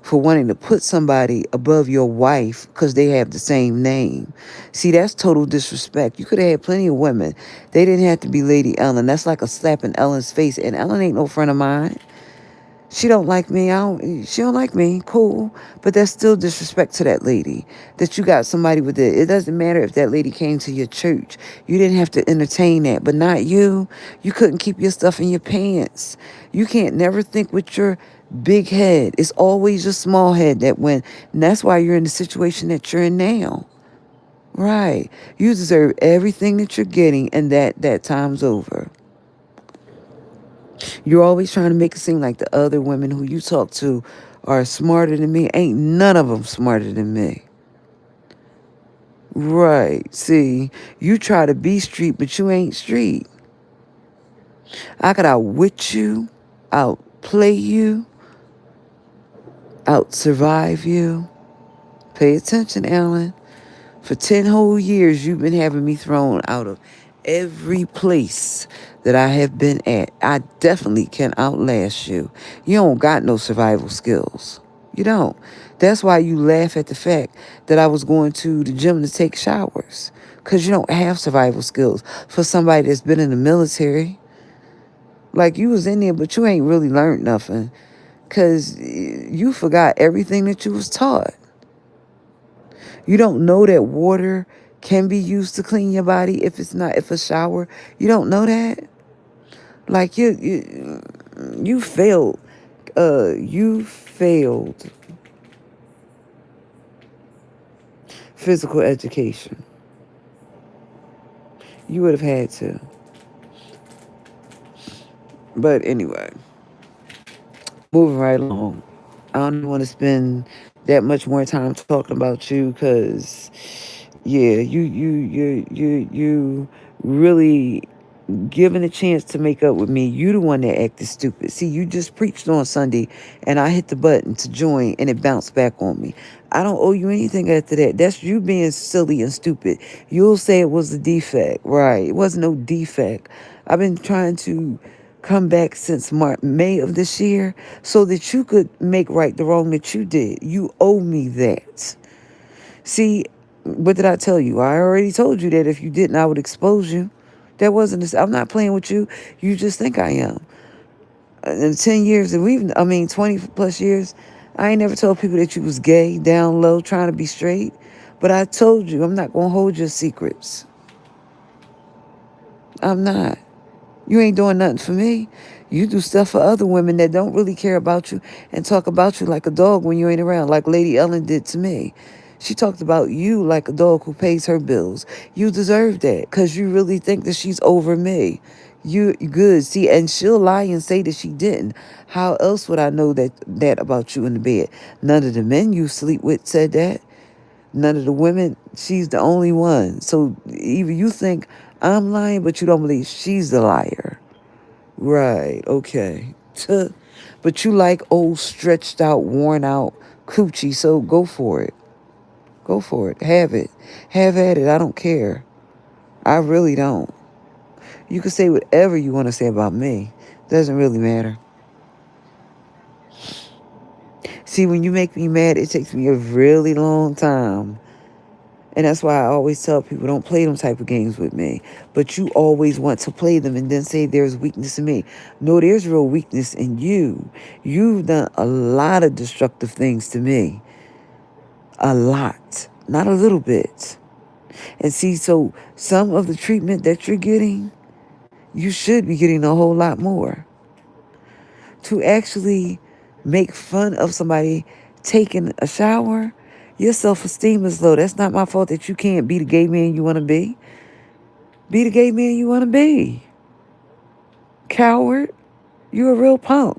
for wanting to put somebody above your wife because they have the same name. See, that's total disrespect. You could have had plenty of women. They didn't have to be Lady Ellen. That's like a slap in Ellen's face. And Ellen ain't no friend of mine. She don't like me. She don't like me. Cool. But that's still disrespect to that lady. That you got somebody with it. It doesn't matter if that lady came to your church. You didn't have to entertain that. But not you. You couldn't keep your stuff in your pants. You can't never think with your big head. It's always your small head that went. And that's why you're in the situation that you're in now. Right. You deserve everything that you're getting, and that time's over. You're always trying to make it seem like the other women who you talk to are smarter than me. Ain't none of them smarter than me. Right. See, you try to be street, but you ain't street. I could outwit you, outplay you, out survive you. Pay attention, Alan. For 10 whole years, you've been having me thrown out of every place that I have been at. I definitely can outlast you. You don't got no survival skills. You don't. That's why you laugh at the fact that I was going to the gym to take showers. Because you don't have survival skills. For somebody that's been in the military, Like you was in there, but you ain't really learned nothing. Cause you forgot everything that you was taught. You don't know that water can be used to clean your body if a shower. You don't know that. Like you failed. You failed physical education. You would have had to. But anyway, moving right along. I don't even want to spend that much more time talking about you because, yeah, you really given a chance to make up with me. You the one that acted stupid. See, you just preached on Sunday, and I hit the button to join, and it bounced back on me. I don't owe you anything after that. That's you being silly and stupid. You'll say it was a defect, right? It wasn't no defect. I've been trying to come back since May of this year so that you could make right the wrong that you did. You owe me that. See, what did I tell you? I already told you that if you didn't, I would expose you. That wasn't this. I'm not playing with you. You just think I am. In 10 years, and 20 plus years, I ain't never told people that you was gay, down low, trying to be straight. But I told you, I'm not going to hold your secrets. I'm not. You ain't doing nothing for me. You do stuff for other women that don't really care about you and talk about you like a dog when you ain't around, like Lady Ellen did to me. She talked about you like a dog who pays her bills. You deserve that because you really think that she's over me. You good. See, and she'll lie and say that she didn't. How else would I know that about you in the bed? None of the men you sleep with said that. None of the women, she's the only one. So either you think I'm lying, but you don't believe she's the liar. Right, okay. But you like old, stretched out, worn out coochie, so go for it. Go for it. Have it. Have at it. I don't care. I really don't. You can say whatever you want to say about me. Doesn't really matter. See, when you make me mad, it takes me a really long time. And that's why I always tell people don't play them type of games with me. But you always want to play them and then say there's weakness in me. No, there's real weakness in you. You've done a lot of destructive things to me. A lot. Not a little bit. And see, so some of the treatment that you're getting, you should be getting a whole lot more. To actually make fun of somebody taking a shower, your self-esteem is low. That's not my fault that you can't be the gay man you want to be. Be the gay man you want to be. Coward, you a real punk.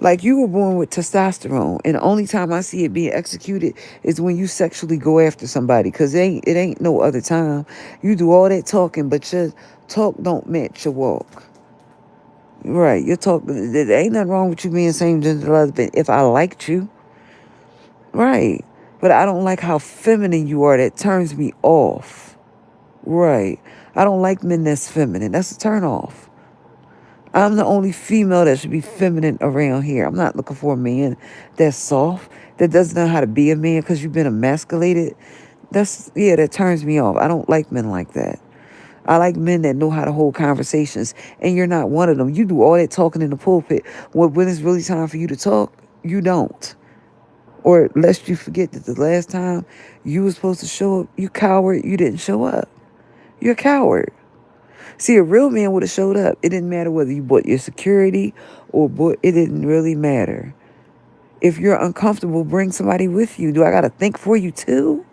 Like you were born with testosterone, and the only time I see it being executed is when you sexually go after somebody, because it ain't no other time. You do all that talking, but your talk don't match your walk. Right, your talk, there ain't nothing wrong with you being same gender lesbian if I liked you. Right, but I don't like how feminine you are. That turns me off. Right, I don't like men that's feminine. That's a turn off. I'm the only female that should be feminine around here. I'm not looking for a man that's soft, that doesn't know how to be a man because you've been emasculated. That turns me off. I don't like men like that. I like men that know how to hold conversations, and you're not one of them. You do all that talking in the pulpit. When it's really time for you to talk, you don't. Or lest you forget that the last time you were supposed to show up, you coward, you didn't show up. You're a coward. See, a real man would have showed up. It didn't matter whether you bought your security it didn't really matter. If you're uncomfortable, bring somebody with you. Do I got to think for you too?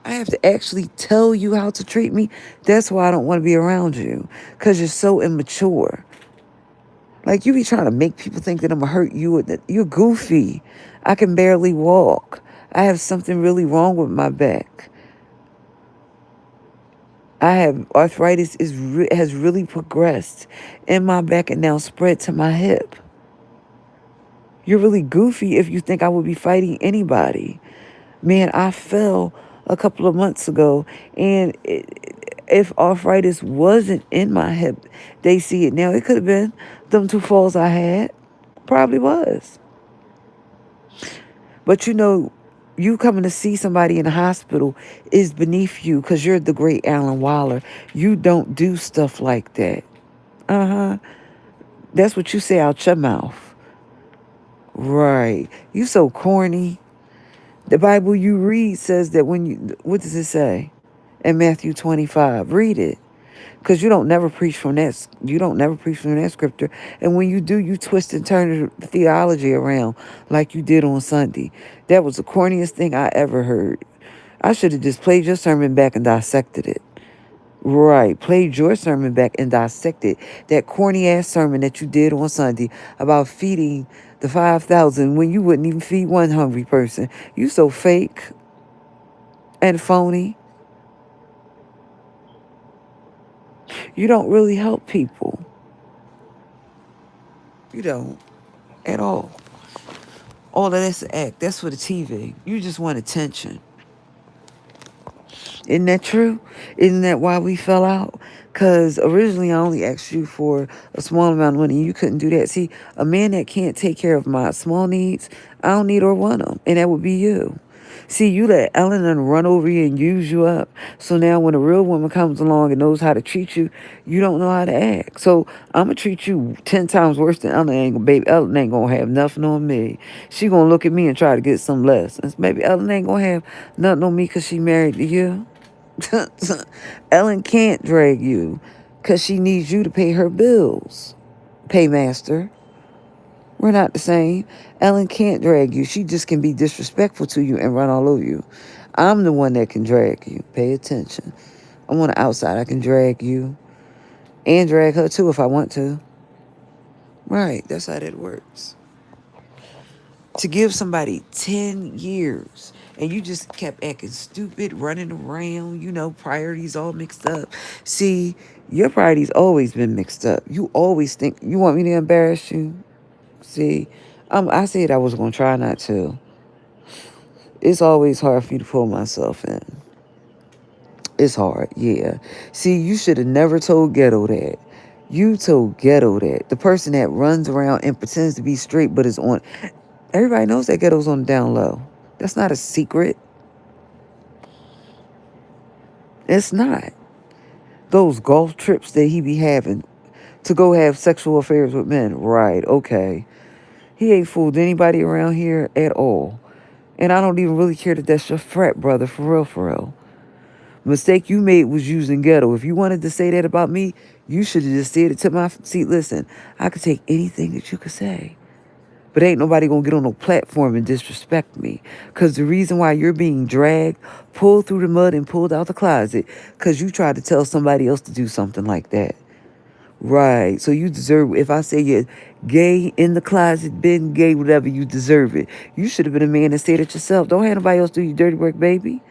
I have to actually tell you how to treat me. That's why I don't want to be around you, because you're so immature. Like you be trying to make people think that I'm going to hurt you. Or that you're goofy. I can barely walk. I have something really wrong with my back. I have arthritis has really progressed in my back and now spread to my hip. You're really goofy if you think I would be fighting anybody. Man, I fell a couple of months ago, and if arthritis wasn't in my hip, they see it now. It could have been them two falls I had. Probably was. But you coming to see somebody in the hospital is beneath you because you're the great Alan Waller. You don't do stuff like that. Uh huh. That's what you say out your mouth. Right. You so corny. The Bible you read says that when you, what does it say? In Matthew 25. Read it. Because you don't never preach from that. You don't never preach from that scripture. And when you do, you twist and turn the theology around like you did on Sunday. That was the corniest thing I ever heard. I should have just played your sermon back and dissected it. Right. Played your sermon back and dissected that corny ass sermon that you did on Sunday about feeding the 5,000 when you wouldn't even feed one hungry person. You so fake and phony. You don't really help people. You don't at all. All of that's an act. That's for the TV. You just want attention. Isn't that true? Isn't that why we fell out? Because originally I only asked you for a small amount of money. You couldn't do that. See, a man that can't take care of my small needs, I don't need or want them. And that would be you. See, you let Ellen and run over you and use you up. So now when a real woman comes along and knows how to treat you, you don't know how to act. So I'm going to treat you 10 times worse than Ellen ain't. Baby, Ellen ain't going to have nothing on me. She going to look at me and try to get some lessons. Baby, Ellen ain't going to have nothing on me because she married to you. Ellen can't drag you because she needs you to pay her bills. Paymaster. We're not the same. Ellen can't drag you. She just can be disrespectful to you and run all over you. I'm the one that can drag you. Pay attention. I'm on the outside. I can drag you and drag her too if I want to. Right. That's how that works. To give somebody 10 years and you just kept acting stupid, running around, priorities all mixed up. See, your priorities always been mixed up. You always think, you want me to embarrass you? See, I said I was going to try not to. It's always hard for you to pull myself in. It's hard, yeah. See, you should have never told Ghetto that. You told Ghetto that. The person that runs around and pretends to be straight but is on. Everybody knows that Ghetto's on the down low. That's not a secret. It's not. Those golf trips that he be having to go have sexual affairs with men. Right, okay. He ain't fooled anybody around here at all. And I don't even really care that that's your frat brother, for real, for real. Mistake you made was using Ghetto. If you wanted to say that about me, you should have just said it to my seat. Listen, I could take anything that you could say. But ain't nobody gonna get on no platform and disrespect me. Because the reason why you're being dragged, pulled through the mud and pulled out the closet, because you tried to tell somebody else to do something like that. Right. So you deserve, if I say you're gay in the closet, been gay, whatever, you deserve it. You should have been a man and said it yourself. Don't have nobody else do your dirty work, baby.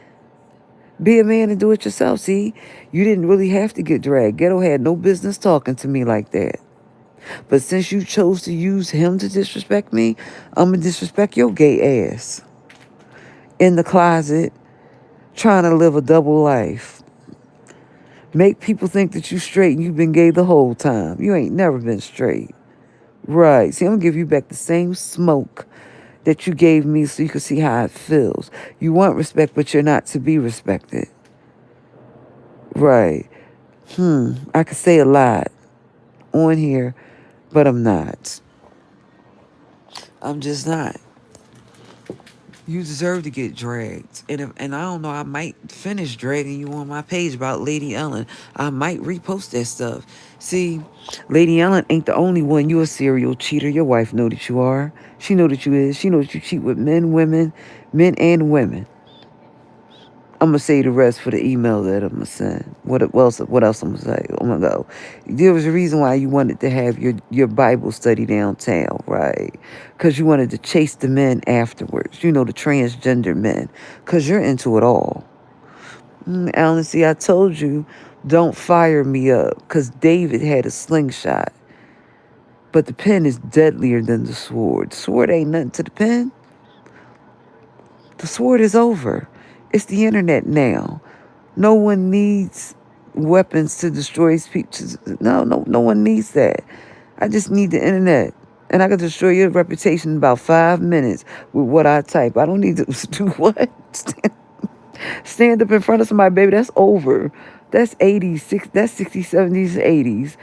Be a man and do it yourself. See, you didn't really have to get dragged. Ghetto had no business talking to me like that. But since you chose to use him to disrespect me, I'm going to disrespect your gay ass. In the closet, trying to live a double life. Make people think that you straight and you've been gay the whole time. You ain't never been straight. Right. See, I'm going to give you back the same smoke that you gave me so you can see how it feels. You want respect, but you're not to be respected. Right. I could say a lot on here, but I'm not. I'm just not. You deserve to get dragged. And I don't know, I might finish dragging you on my page about Lady Ellen. I might repost that stuff. See, Lady Ellen ain't the only one. You a serial cheater. Your wife know that you are. She know that you is. She knows you cheat with men and women. I'm gonna say the rest for the email that I'm gonna send. What else? What else I'm gonna say? I'm gonna go. There was a reason why you wanted to have your Bible study downtown, right? Because you wanted to chase the men afterwards. You know, the transgender men, because you're into it all. Alan, see, I told you, don't fire me up, because David had a slingshot, but the pen is deadlier than the sword. The sword ain't nothing to the pen. The sword is over. It's the internet now. No one needs weapons to destroy people. No one needs that. I just need the internet. And I can destroy your reputation in about 5 minutes with what I type. I don't need to do what? Stand up in front of somebody, baby. That's over. That's 80s, that's 60s, 70s, 80s.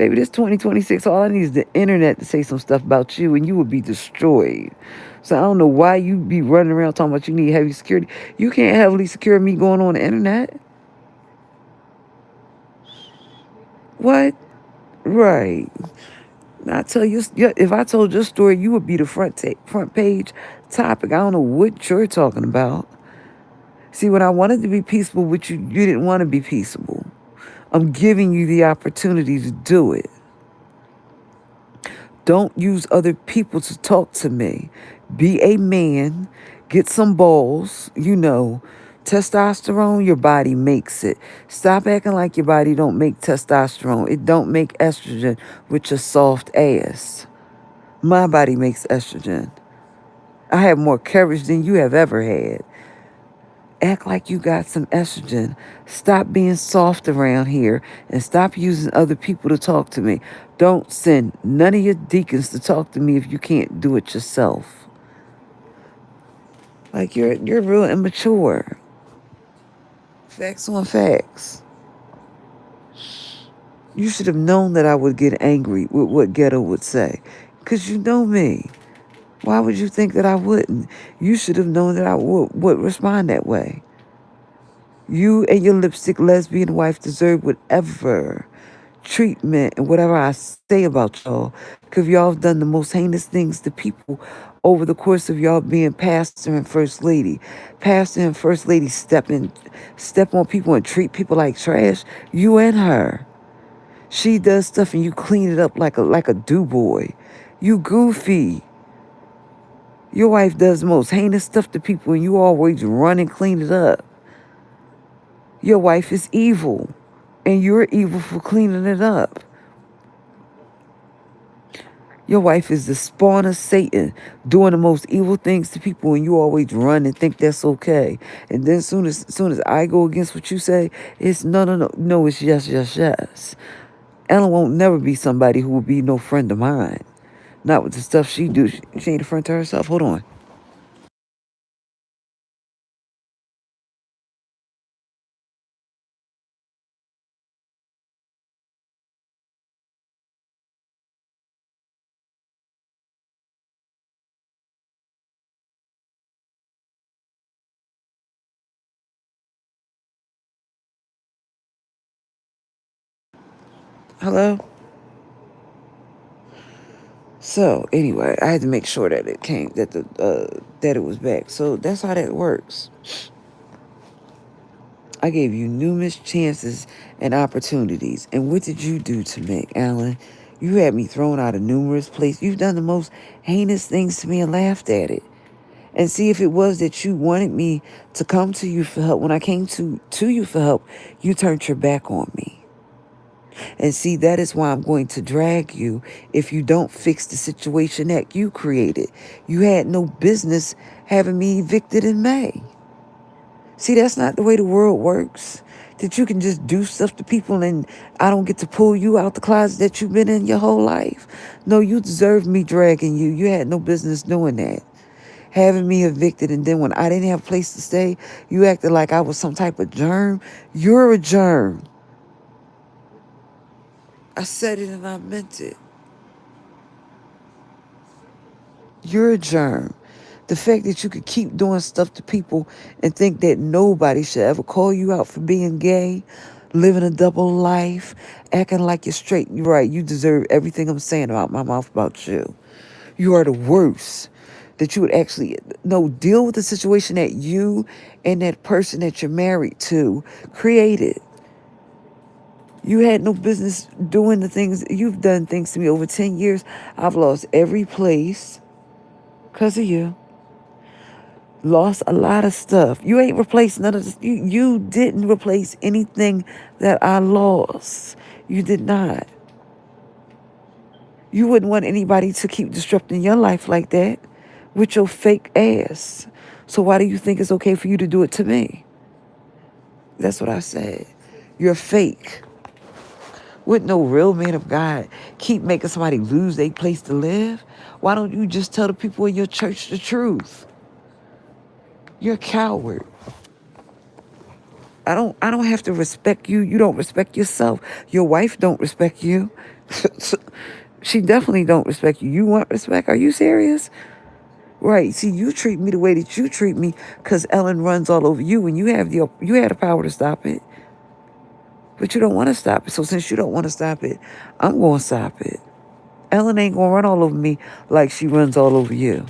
Baby, this 2026, all I need is the internet to say some stuff about you and you would be destroyed. So I don't know why you be running around talking about you need heavy security. You can't heavily secure me going on the internet. What? Right. I tell you, if I told your story, you would be the front page topic. I don't know what you're talking about. See, when I wanted to be peaceable with you, you didn't want to be peaceable. I'm giving you the opportunity to do it. Don't use other people to talk to me. Be a man. Get some balls. Testosterone, your body makes it. Stop acting like your body don't make testosterone. It don't make estrogen with your soft ass. My body makes estrogen. I have more courage than you have ever had. Act like you got some estrogen. Stop being soft around here and stop using other people to talk to me. Don't send none of your deacons to talk to me if you can't do it yourself. Like you're real immature. Facts on facts. You should have known that I would get angry with what Ghetto would say. Because you know me. Why would you think that I wouldn't? You should have known that I would respond that way. You and your lipstick lesbian wife deserve whatever treatment and whatever I say about y'all. Because y'all have done the most heinous things to people over the course of y'all being pastor and first lady. Pastor and first lady step on people and treat people like trash. You and her. She does stuff and you clean it up like a do boy. You goofy. Your wife does the most heinous stuff to people and you always run and clean it up. Your wife is evil and you're evil for cleaning it up. Your wife is the spawn of Satan, doing the most evil things to people, and you always run and think that's okay. And then soon as I go against what you say, it's no, it's yes, yes, yes. Ellen won't never be somebody who will be no friend of mine. Not with the stuff she do. She ain't a friend to herself. Hold on. Hello? So anyway, I had to make sure that it came that it was back. So that's how that works. I gave you numerous chances and opportunities. And what did you do to me, Alan? You had me thrown out of numerous places. You've done the most heinous things to me and laughed at it. And see, if it was that you wanted me to come to you for help, when I came to you for help, you turned your back on me. And see, that is why I'm going to drag you if you don't fix the situation that you created. You had no business having me evicted in May. See, that's not the way the world works. That you can just do stuff to people and I don't get to pull you out the closet that you've been in your whole life. No, you deserve me dragging you. You had no business doing that. Having me evicted, and then when I didn't have a place to stay, you acted like I was some type of germ. You're a germ. I said it and I meant it. You're a germ. The fact that you could keep doing stuff to people and think that nobody should ever call you out for being gay, living a double life, acting like you're straight. You're right. You deserve everything I'm saying about my mouth about you. You are the worst. That you would actually, no, deal with the situation that you and that person that you're married to created. You had no business doing the things. You've done things to me over 10 years. I've lost every place because of you. Lost a lot of stuff. You ain't replaced none of this. You didn't replace anything that I lost. You did not. You wouldn't want anybody to keep disrupting your life like that with your fake ass. So why do you think it's okay for you to do it to me? That's what I said. You're fake. Would no real man of God keep making somebody lose their place to live? Why don't you just tell the people in your church the truth? You're a coward. I don't have to respect you. You don't respect yourself. Your wife don't respect you. She definitely don't respect you. You want respect? Are you serious? Right. See, you treat me the way that you treat me because Ellen runs all over you and you had the power to stop it. But you don't want to stop it. So since you don't want to stop it, I'm going to stop it. Ellen ain't going to run all over me like she runs all over you.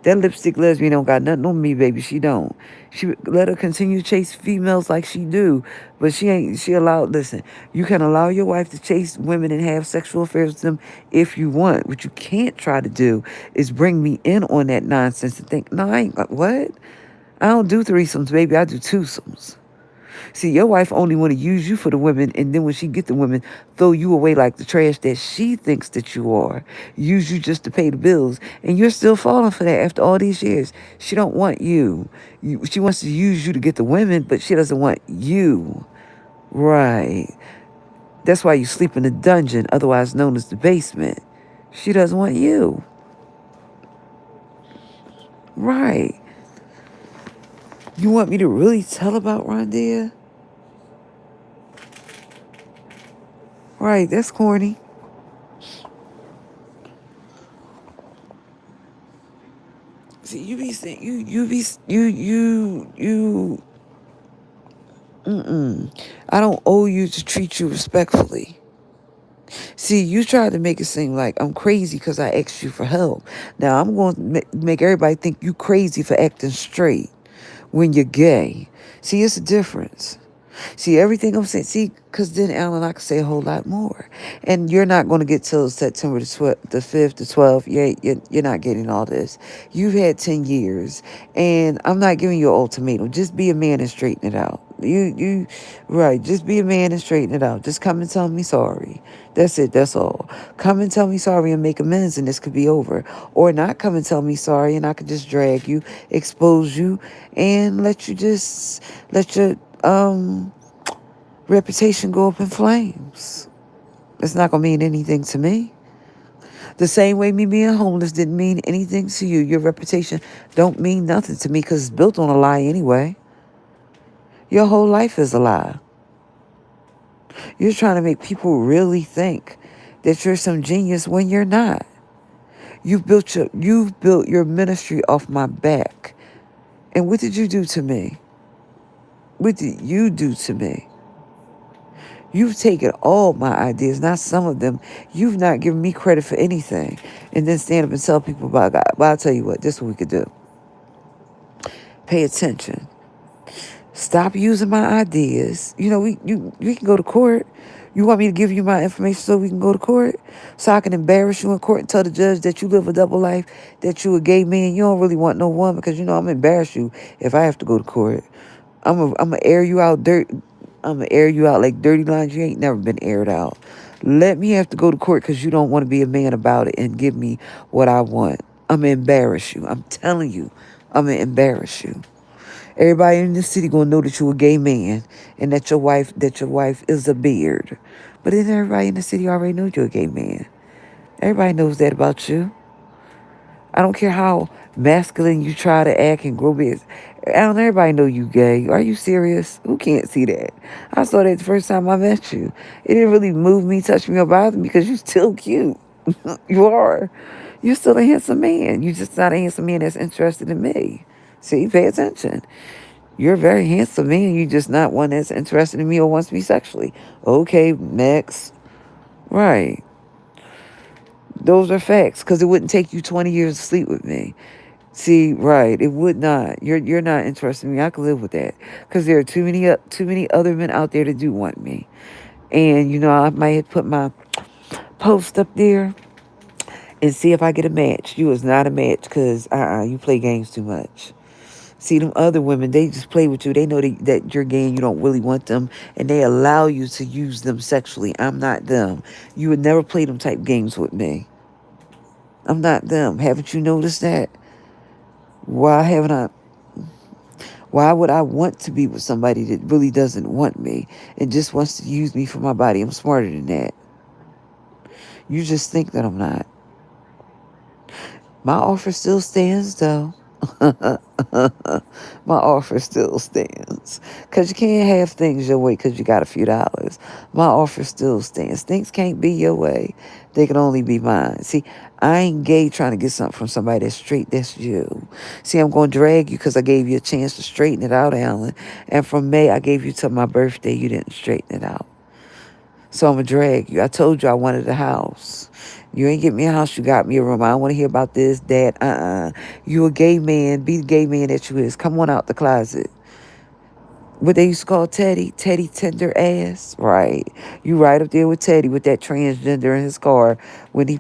That lipstick lesbian don't got nothing on me, baby. She don't. She let her continue to chase females like she do, but she ain't. She allowed. Listen, you can allow your wife to chase women and have sexual affairs with them if you want. What you can't try to do is bring me in on that nonsense and think, no, I ain't. What? I don't do threesomes, baby. I do twosomes. See, your wife only want to use you for the women, and then when she get the women, throw you away like the trash that she thinks that you are. Use you just to pay the bills, and you're still falling for that after all these years. She don't want you. She wants to use you to get the women, but she doesn't want you. Right. That's why you sleep in the dungeon, otherwise known as the basement. She doesn't want you. Right. You want me to really tell about Rondea? Right, that's corny. See, you be saying you be you. I don't owe you to treat you respectfully. See, you tried to make it seem like I'm crazy because I asked you for help. Now I'm going to make everybody think you crazy for acting straight when you're gay. See, it's a difference. See, everything I'm saying, see, because then, Alan, I could say a whole lot more. And you're not going to get till September the 5th, the 12th. You're not getting all this. You've had 10 years, and I'm not giving you an ultimatum. Just be a man and straighten it out. Right, just be a man and straighten it out. Just come and tell me sorry. That's it, that's all. Come and tell me sorry and make amends, and this could be over. Or not come and tell me sorry, and I could just drag you, expose you, and let your reputation go up in flames. It's not going to mean anything to me. The same way me being homeless didn't mean anything to you. Your reputation don't mean nothing to me because it's built on a lie anyway. Your whole life is a lie. You're trying to make people really think that you're some genius when you're not. You've built your ministry off my back. And what did you do to me? What did you do to me? You've taken all my ideas, not some of them. You've not given me credit for anything. And then stand up and tell people about God. But I'll tell you what, this is what we could do. Pay attention. Stop using my ideas. You know, we can go to court. You want me to give you my information so we can go to court? So I can embarrass you in court and tell the judge that you live a double life, that you a gay man. You don't really want no woman because, I'm going to embarrass you if I have to go to court. I'm gonna air you out I'm gonna air you out like dirty lines you ain't never been aired out. Let me have to go to court because you don't want to be a man about it and give me what I want. I'm gonna embarrass you. I'm telling you, I'm gonna embarrass you. Everybody in this city gonna know that you a gay man and that your wife is a beard. But then everybody in the city already knows you're a gay man. Everybody knows that about you. I don't care how masculine you try to act and grow beards. I don't everybody know you gay. Are you serious? Who can't see that? I saw that the first time I met you. It didn't really move me, touch me, or bother me because you're still cute. You are. You're still a handsome man. You're just not a handsome man that's interested in me. See, pay attention. You're a very handsome man. You're just not one that's interested in me or wants me sexually. Okay, next. Right. Those are facts because it wouldn't take you 20 years to sleep with me. See, right, it would not. You're not interested in me. I could live with that because there are too many other men out there that do want me. And I might have put my post up there and see if I get a match. You is not a match because you play games too much. See, them other women, they just play with you. They know that you're gay and you don't really want them, and they allow you to use them sexually. I'm not them. You would never play them type games with me. I'm not them. Haven't you noticed that? Why haven't I? Why would I want to be with somebody that really doesn't want me and just wants to use me for my body? I'm smarter than that. You just think that I'm not. My offer still stands, though. My offer still stands. Because you can't have things your way because you got a few dollars. My offer still stands. Things can't be your way. They can only be mine. See, I ain't gay trying to get something from somebody that's straight. That's you. See, I'm going to drag you because I gave you a chance to straighten it out, Alan. And from May, I gave you till my birthday. You didn't straighten it out. So I'm going to drag you. I told you I wanted a house. You ain't get me a house, you got me a room. I don't want to hear about this, that, You a gay man, be the gay man that you is. Come on out the closet. What they used to call Teddy tender ass, right? You right up there with Teddy with that transgender in his car when he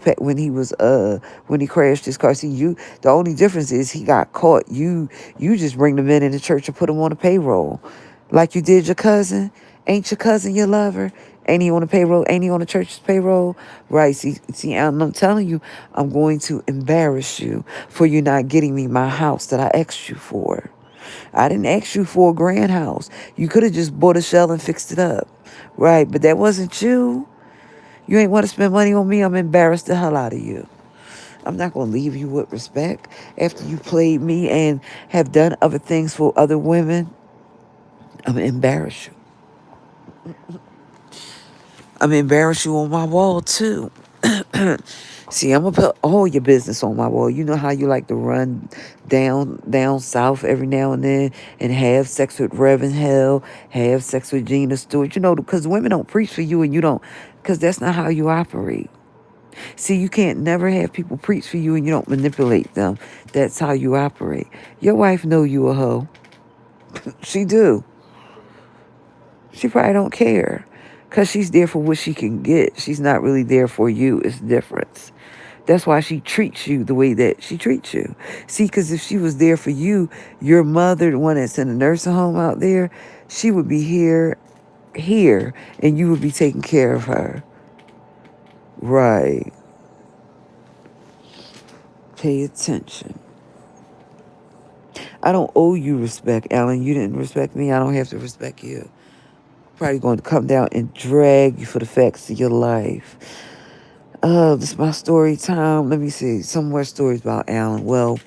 crashed his car. See, you, the only difference is he got caught. You just bring the men in the church and put them on the payroll, like you did your cousin. Ain't your cousin your lover? Ain't he on the payroll? Ain't he on the church's payroll? Right? See, I'm telling you, I'm going to embarrass you for you not getting me my house that I asked you for. I didn't ask you for a grand house. You could have just bought a shell and fixed it up. Right, but that wasn't you. You ain't want to spend money on me. I'm embarrassed the hell out of you. I'm not going to leave you with respect after you played me and have done other things for other women. I'm going to embarrass you. I'm going to embarrass you on my wall, too. See, I'm gonna put all your business on my wall. You know how you like to run down south every now and have sex with Reverend Hell, have sex with Gina Stewart. You know, because women don't preach for you and you don't, because that's not how you operate. See, you can't never have people preach for you and you don't manipulate them. That's how you operate. Your wife know you a hoe. She do. She probably don't care, because she's there for what she can get. She's not really there for you. It's different. That's why she treats you the way that she treats you. See, because if she was there for you, your mother, the one that's in a nursing home out there, she would be here, and you would be taking care of her. Right. Pay attention. I don't owe you respect, Alan. You didn't respect me. I don't have to respect you. Probably going to come down and drag you for the facts of your life. This is my story time. Let me see. Some more stories about Alan. Well,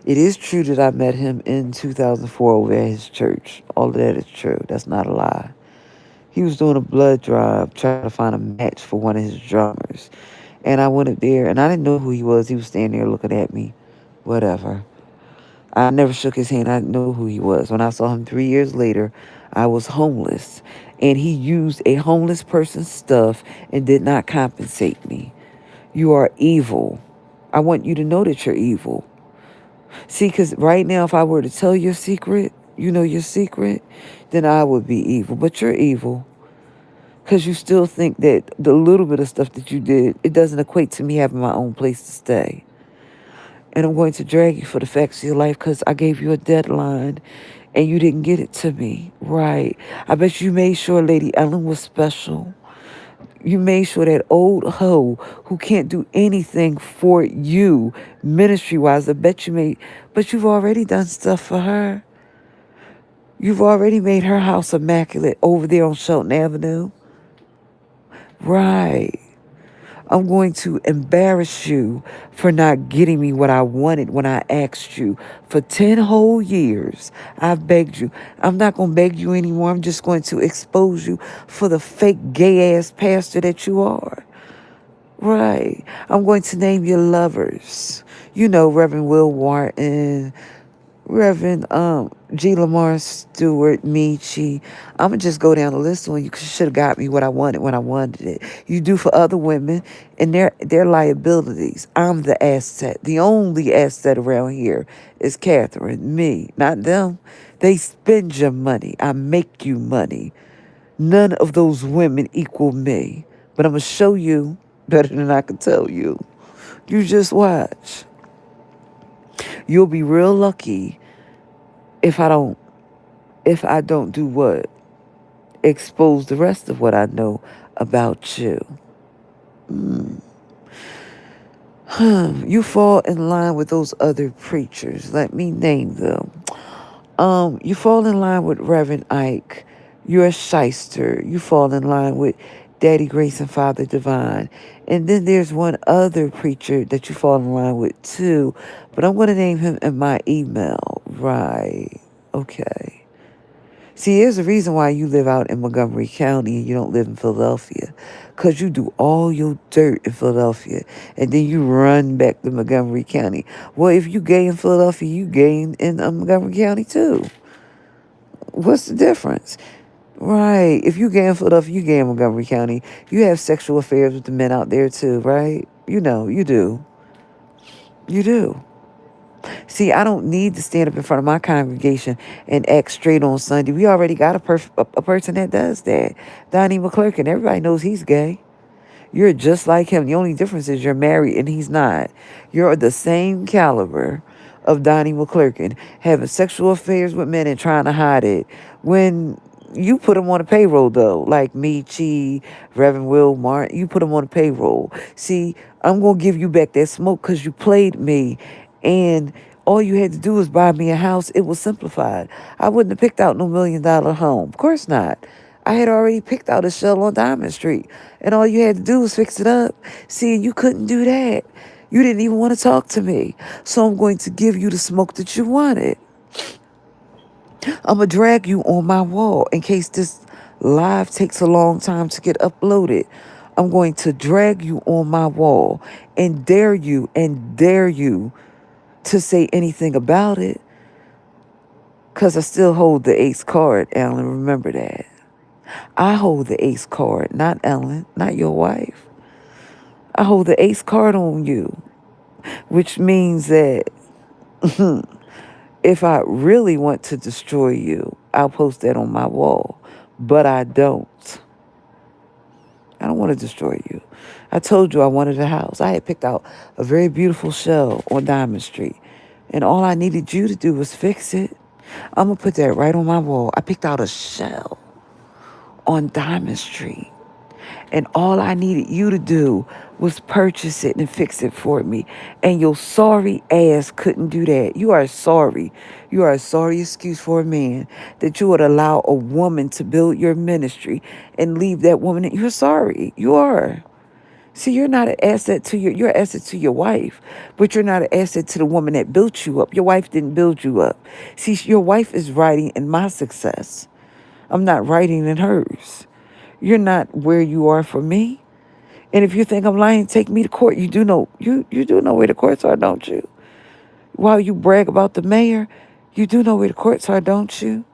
it is true that I met him in 2004 over at his church. All of that is true. That's not a lie. He was doing a blood drive trying to find a match for one of his drummers. And I went up there, and I didn't know who he was. He was standing there looking at me. Whatever. I never shook his hand. I didn't know who he was. When I saw him 3 years later, I was homeless. And he used a homeless person's stuff and did not compensate me. You are evil. I want you to know that you're evil. See, because right now, if I were to tell your secret, you know your secret, then I would be evil. But you're evil. Because you still think that the little bit of stuff that you did, it doesn't equate to me having my own place to stay. And I'm going to drag you for the facts of your life because I gave you a deadline and you didn't get it to me. Right. I bet you made sure Lady Ellen was special. You made sure that old hoe who can't do anything for you ministry-wise, I bet you made, but you've already done stuff for her. You've already made her house immaculate over there on Shelton Avenue. Right. I'm going to embarrass you for not getting me what I wanted when I asked you. For 10 whole years, I've begged you. I'm not going to beg you anymore. I'm just going to expose you for the fake gay-ass pastor that you are. Right. I'm going to name your lovers. You know, Reverend Will Wharton, Reverend G. Lamar Stewart, Michi. I'm going to just go down the list when you should have got me what I wanted when I wanted it. You do for other women and their liabilities. I'm the asset. The only asset around here is Catherine, me, not them. They spend your money. I make you money. None of those women equal me. But I'm going to show you better than I can tell you. You just watch. You'll be real lucky if I don't do what? Expose the rest of what I know about you. You fall in line with those other preachers. Let me name them. You fall in line with Reverend Ike. You're a shyster. You fall in line with Daddy Grace and Father Divine. And then there's one other preacher that you fall in line with too, but I'm going to name him in my email. Right. Okay. See, there's a reason why you live out in Montgomery County and you don't live in Philadelphia. Because you do all your dirt in Philadelphia and then you run back to Montgomery County. Well, if you gay in Philadelphia, you gay in Montgomery County too. What's the difference? Right. If you gay in Philadelphia, you gay in Montgomery County. You have sexual affairs with the men out there too, right? You know, you do. You do. See, I don't need to stand up in front of my congregation and act straight on Sunday. We already got a person that does that. Donnie McClurkin. Everybody knows he's gay. You're just like him. The only difference is you're married and he's not. You're the same caliber of Donnie McClurkin, having sexual affairs with men and trying to hide it. When you put him on a payroll, though, like me, Chi, Reverend Will Martin, you put him on a payroll. See, I'm going to give you back that smoke because you played me. And all you had to do was buy me a house. It was simplified. I wouldn't have picked out no $1 million home. Of course not. I had already picked out a shell on Diamond Street, and all you had to do was fix it up. See, you couldn't do that. You didn't even want to talk to me. So I'm going to give you the smoke that you wanted. I'm going to drag you on my wall in case this live takes a long time to get uploaded. I'm going to drag you on my wall and dare you to say anything about it. Because I still hold the ace card, Alan. Remember that. I hold the ace card, not Ellen, not your wife. I hold the ace card on you, which means that if I really want to destroy you, I'll post that on my wall. But I don't. I don't want to destroy you. I told you I wanted a house. I had picked out a very beautiful shell on Diamond Street. And all I needed you to do was fix it. I'm going to put that right on my wall. I picked out a shell on Diamond Street. And all I needed you to do was purchase it and fix it for me. And your sorry ass couldn't do that. You are sorry. You are a sorry excuse for a man that you would allow a woman to build your ministry and leave that woman. You're sorry. You are. See, you're not an asset to you're an asset to your wife, but you're not an asset to the woman that built you up. Your wife didn't build you up. See, your wife is riding in my success. I'm not riding in hers. You're not where you are for me. And if you think I'm lying, take me to court. You do know you do know where the courts are, don't you? While you brag about the mayor, you do know where the courts are, don't you?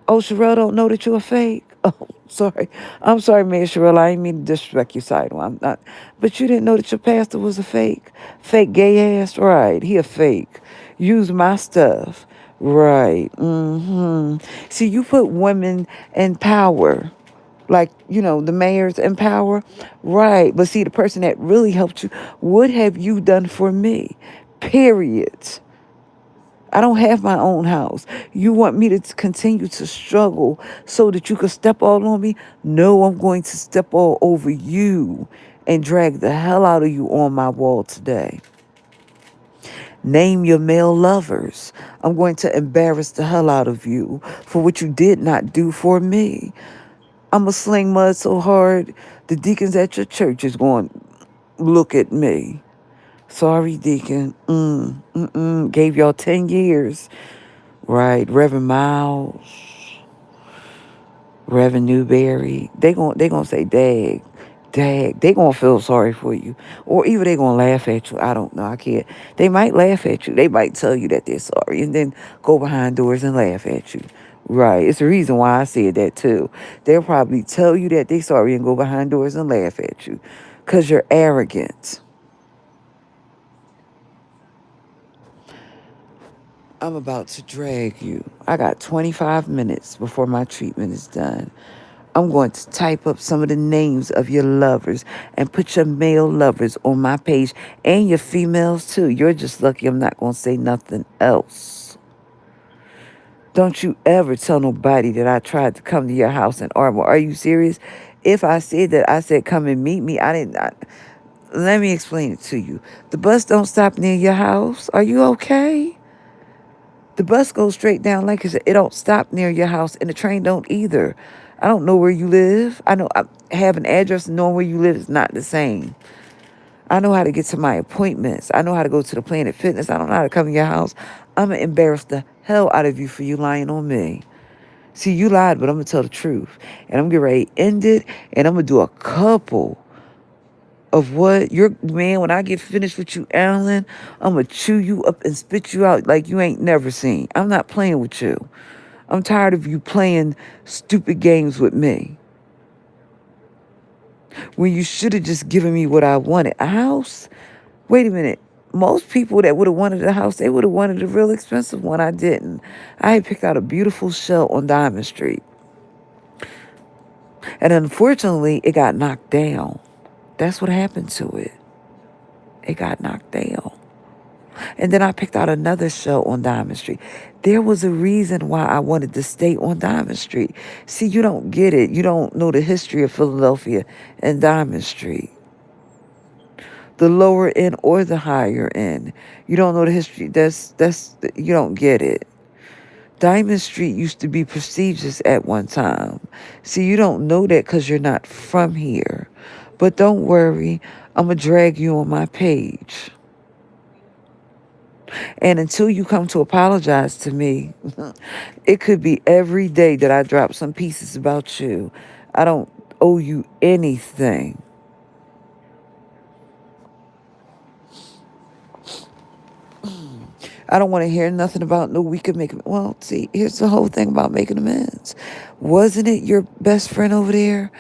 Oh, Sherelle don't know that you're a fake. Oh, sorry. I'm sorry, Mayor Sherelle. I didn't mean to disrespect your side. I'm not. But you didn't know that your pastor was a fake. Fake gay ass. Right. He a fake. Use my stuff. Right. See, you put women in power. Like, the mayors in power. Right. But see, the person that really helped you, what have you done for me? Period. I don't have my own house. You want me to continue to struggle so that you could step all on me? No, I'm going to step all over you and drag the hell out of you on my wall today. Name your male lovers. I'm going to embarrass the hell out of you for what you did not do for me. I'm going to sling mud so hard, the deacons at your church is going to look at me. Sorry, deacon. Gave y'all 10 years. Right, Reverend Miles, Reverend Newberry, they gonna say, dag. They gonna feel sorry for you, or even they gonna laugh at you. I don't know. I can't. They might laugh at you. They might tell you that they're sorry, and then go behind doors and laugh at you. Right. It's the reason why I said that too. They'll probably tell you that they're sorry and go behind doors and laugh at you, cause you're arrogant. I'm about to drag you. I got 25 minutes before my treatment is done. I'm going to type up some of the names of your lovers and put your male lovers on my page and your females too. You're just lucky I'm not going to say nothing else. Don't you ever tell nobody that I tried to come to your house in Ardmore. Are you serious? If I said that, I said come and meet me. Let me explain it to you. The bus don't stop near your house. Are you okay? The bus goes straight down Lancaster. It don't stop near your house, and the train don't either. I don't know where you live. I know I have an address and knowing where you live is not the same. I know how to get to my appointments. I know how to go to the Planet Fitness. I don't know how to come in your house. I'm going to embarrass the hell out of you for you lying on me. See, you lied, but I'm going to tell the truth. And I'm getting ready to end it. And I'm going to do a couple of what you're, man, when I get finished with you, Alan, I'm going to chew you up and spit you out like you ain't never seen. I'm not playing with you. I'm tired of you playing stupid games with me. When you should have just given me what I wanted. A house? Wait a minute. Most people that would have wanted a house, they would have wanted a real expensive one. I didn't. I had picked out a beautiful shell on Diamond Street. And unfortunately, it got knocked down. That's what happened to it. It got knocked down. And then I picked out another shell on Diamond Street. There was a reason why I wanted to stay on Diamond Street. See, you don't get it. You don't know the history of Philadelphia and Diamond Street. The lower end or the higher end. You don't know the history. You don't get it. Diamond Street used to be prestigious at one time. See, you don't know that because you're not from here. But don't worry, I'm going to drag you on my page. And until you come to apologize to me, it could be every day that I drop some pieces about you. I don't owe you anything. I don't want to hear nothing about no we could make. Well, see, here's the whole thing about making amends. Wasn't it your best friend over there?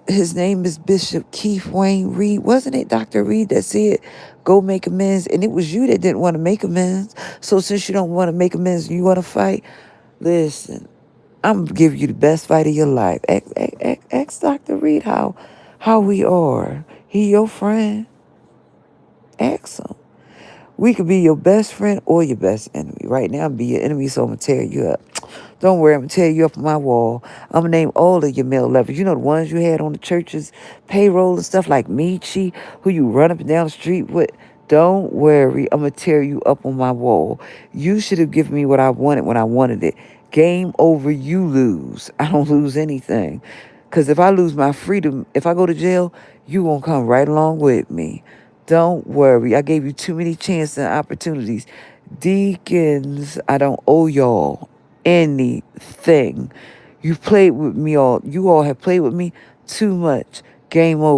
His name is Bishop Keith Wayne Reed. Wasn't it Dr. Reed that said, go make amends? And it was you that didn't want to make amends. So since you don't want to make amends, you want to fight? Listen, I'm going to give you the best fight of your life. Ask Dr. Reed how we are. He your friend. Ask him. We could be your best friend or your best enemy. Right now, I'm be your enemy, so I'm going to tear you up. Don't worry, I'm going to tear you up on my wall. I'm going to name all of your male lovers. You know the ones you had on the church's payroll and stuff like Michi, who you run up and down the street with. Don't worry, I'm going to tear you up on my wall. You should have given me what I wanted when I wanted it. Game over, you lose. I don't lose anything. Because if I lose my freedom, if I go to jail, you won't come right along with me. Don't worry. I gave you too many chances and opportunities. Deacons, I don't owe y'all anything. You all have played with me too much. Game over.